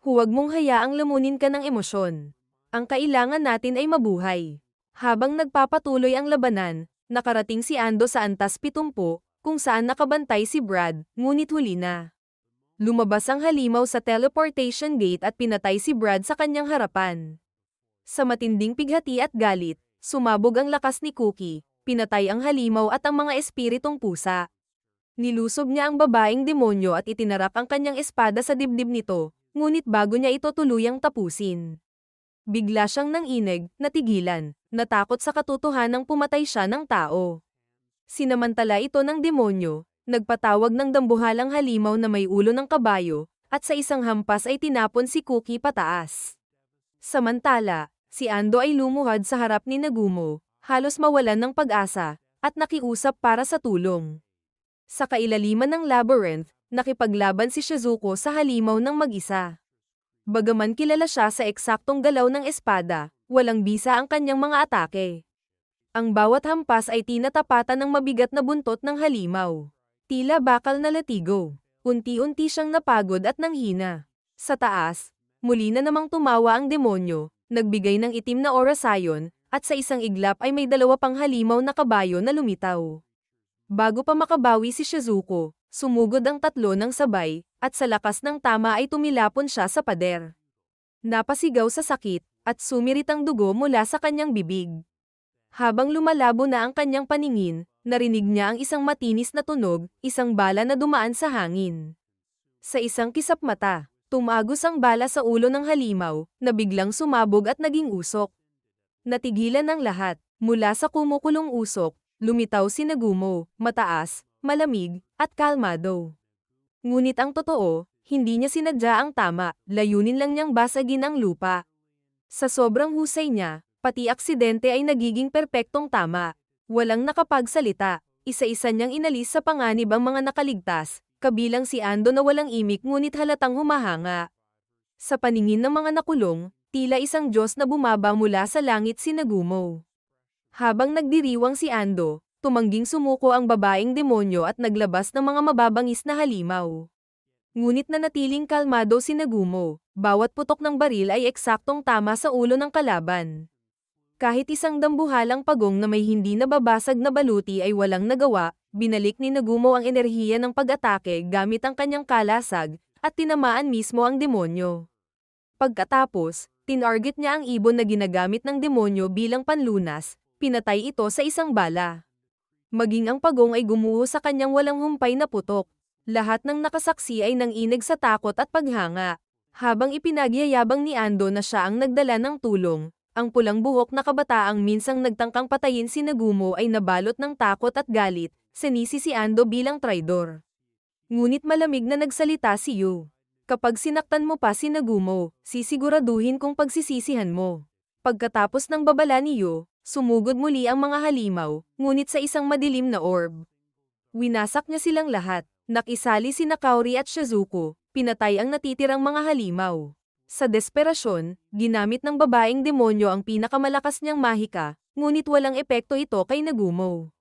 Huwag mong hayaang lamunin ka ng emosyon. Ang kailangan natin ay mabuhay. Habang nagpapatuloy ang labanan, nakarating si Ando sa antas 70, kung saan nakabantay si Brad, ngunit huli na. Lumabas ang halimaw sa teleportation gate at pinatay si Brad sa kanyang harapan. Sa matinding pighati at galit, sumabog ang lakas ni Cookie, pinatay ang halimaw at ang mga espiritong pusa. Nilusob niya ang babaeng demonyo at itinarak ang kanyang espada sa dibdib nito, ngunit bago niya ito tuluyang tapusin. Bigla siyang nanginig, natigilan, natakot sa katotohanang pumatay siya ng tao. Sinamantala ito ng demonyo, nagpatawag ng dambuhalang halimaw na may ulo ng kabayo, at sa isang hampas ay tinapon si Cookie pataas. Samantala, si Ando ay lumuhad sa harap ni Nagumo, halos mawalan ng pag-asa, at nakiusap para sa tulong. Sa kailaliman ng labyrinth, nakipaglaban si Shizuko sa halimaw ng mag-isa. Bagaman kilala siya sa eksaktong galaw ng espada, walang bisa ang kanyang mga atake. Ang bawat hampas ay tinatapatan ng mabigat na buntot ng halimaw. Tila bakal na latigo. Unti-unti siyang napagod at nanghina. Sa taas, muli na namang tumawa ang demonyo, nagbigay ng itim na orasayon, at sa isang iglap ay may 2 pang halimaw na kabayo na lumitaw. Bago pa makabawi si Shizuko, sumugod ang 3 ng sabay, at sa lakas ng tama ay tumilapon siya sa pader. Napasigaw sa sakit, at sumirit ang dugo mula sa kanyang bibig. Habang lumalabo na ang kanyang paningin, narinig niya ang isang matinis na tunog, isang bala na dumaan sa hangin. Sa isang kisap mata, tumagos ang bala sa ulo ng halimaw, na biglang sumabog at naging usok. Natigilan ang lahat, mula sa kumukulong usok, lumitaw si Nagumo, mataas, malamig, at kalmado. Ngunit ang totoo, hindi niya sinadya ang tama, layunin lang niyang basagin ang lupa. Sa sobrang husay niya, pati aksidente ay nagiging perpektong tama. Walang nakapagsalita, isa-isa niyang inalis sa panganib ang mga nakaligtas, kabilang si Ando na walang imik ngunit halatang humahanga. Sa paningin ng mga nakulong, tila isang Diyos na bumaba mula sa langit si Nagumo. Habang nagdiriwang si Ando, tumangging sumuko ang babaeng demonyo at naglabas ng mga mababangis na halimaw. Ngunit nanatiling kalmado si Nagumo, bawat putok ng baril ay eksaktong tama sa ulo ng kalaban. Kahit isang dambuhalang pagong na may hindi nababasag na baluti ay walang nagawa, binalik ni Nagumo ang enerhiya ng pag-atake gamit ang kanyang kalasag, at tinamaan mismo ang demonyo. Pagkatapos, tinarget niya ang ibon na ginagamit ng demonyo bilang panlunas, pinatay ito sa isang bala. Maging ang pagong ay gumuho sa kanyang walang humpay na putok. Lahat ng nakasaksi ay nanginig sa takot at paghanga. Habang ipinagyayabang ni Ando na siya ang nagdala ng tulong, ang pulang buhok na kabataang minsang nagtangkang patayin si Nagumo ay nabalot ng takot at galit, sinisi si Ando bilang traidor. Ngunit malamig na nagsalita si Yu. Kapag sinaktan mo pa si Nagumo, sisiguraduhin kong pagsisisihan mo. Pagkatapos ng babala ni Yu, sumugod muli ang mga halimaw, ngunit sa isang madilim na orb. Winasak niya silang lahat, nakisali si Kaori at Shizuko, pinatay ang natitirang mga halimaw. Sa desperasyon, ginamit ng babaeng demonyo ang pinakamalakas niyang mahika, ngunit walang epekto ito kay Nagumo.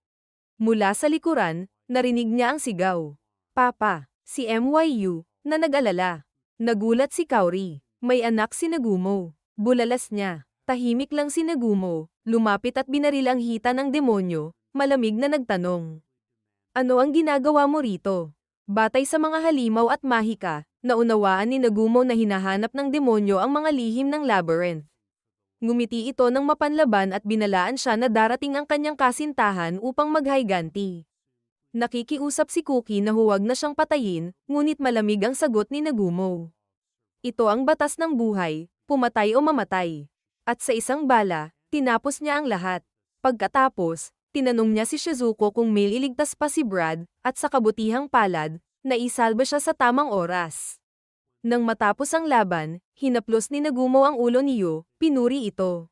Mula sa likuran, narinig niya ang sigaw. Papa, si MYU, na nag-alala. Nagulat si Kaori. May anak si Nagumo. Bulalas niya. Tahimik lang si Nagumo, lumapit at binaril ang hita ng demonyo, malamig na nagtanong. Ano ang ginagawa mo rito? Batay sa mga halimaw at mahika, naunawaan ni Nagumo na hinahanap ng demonyo ang mga lihim ng labyrinth. Ngumiti ito ng mapanlaban at binalaan siya na darating ang kanyang kasintahan upang maghayganti. Nakikiusap si Cookie na huwag na siyang patayin, ngunit malamig ang sagot ni Nagumo. Ito ang batas ng buhay, pumatay o mamatay. At sa isang bala, tinapos niya ang lahat. Pagkatapos, tinanong niya si Shizuko kung may iligtas pa si Brad, at sa kabutihang palad, naisalba siya sa tamang oras. Nang matapos ang laban, hinaplos ni Nagumo ang ulo ni Yu, pinuri ito.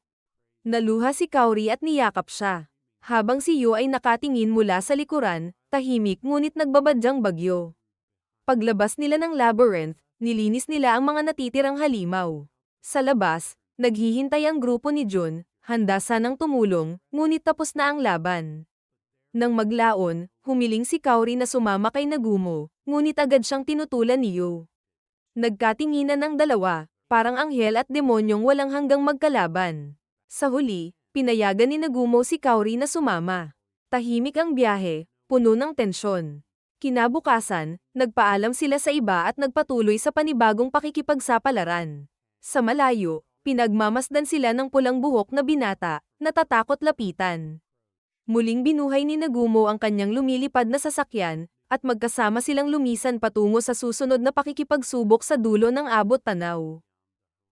Naluha si Kaori at niyakap siya. Habang si Yu ay nakatingin mula sa likuran, tahimik ngunit nagbabadyang bagyo. Paglabas nila ng labyrinth, nilinis nila ang mga natitirang halimaw. Sa labas, naghihintay ang grupo ni Jun, handa sanang tumulong, ngunit tapos na ang laban. Nang maglaon, humiling si Kaori na sumama kay Nagumo, ngunit agad siyang tinutulan ni Yu. Nagkatinginan ang dalawa, parang anghel at demonyong walang hanggang magkalaban. Sa huli, pinayagan ni Nagumo si Kaori na sumama. Tahimik ang biyahe, puno ng tensyon. Kinabukasan, nagpaalam sila sa iba at nagpatuloy sa panibagong pakikipagsapalaran. Sa malayo, pinagmamasdan sila ng pulang buhok na binata, natatakot lapitan. Muling binuhay ni Nagumo ang kanyang lumilipad na sasakyan, at magkasama silang lumisan patungo sa susunod na pakikipagsubok sa dulo ng abot tanaw.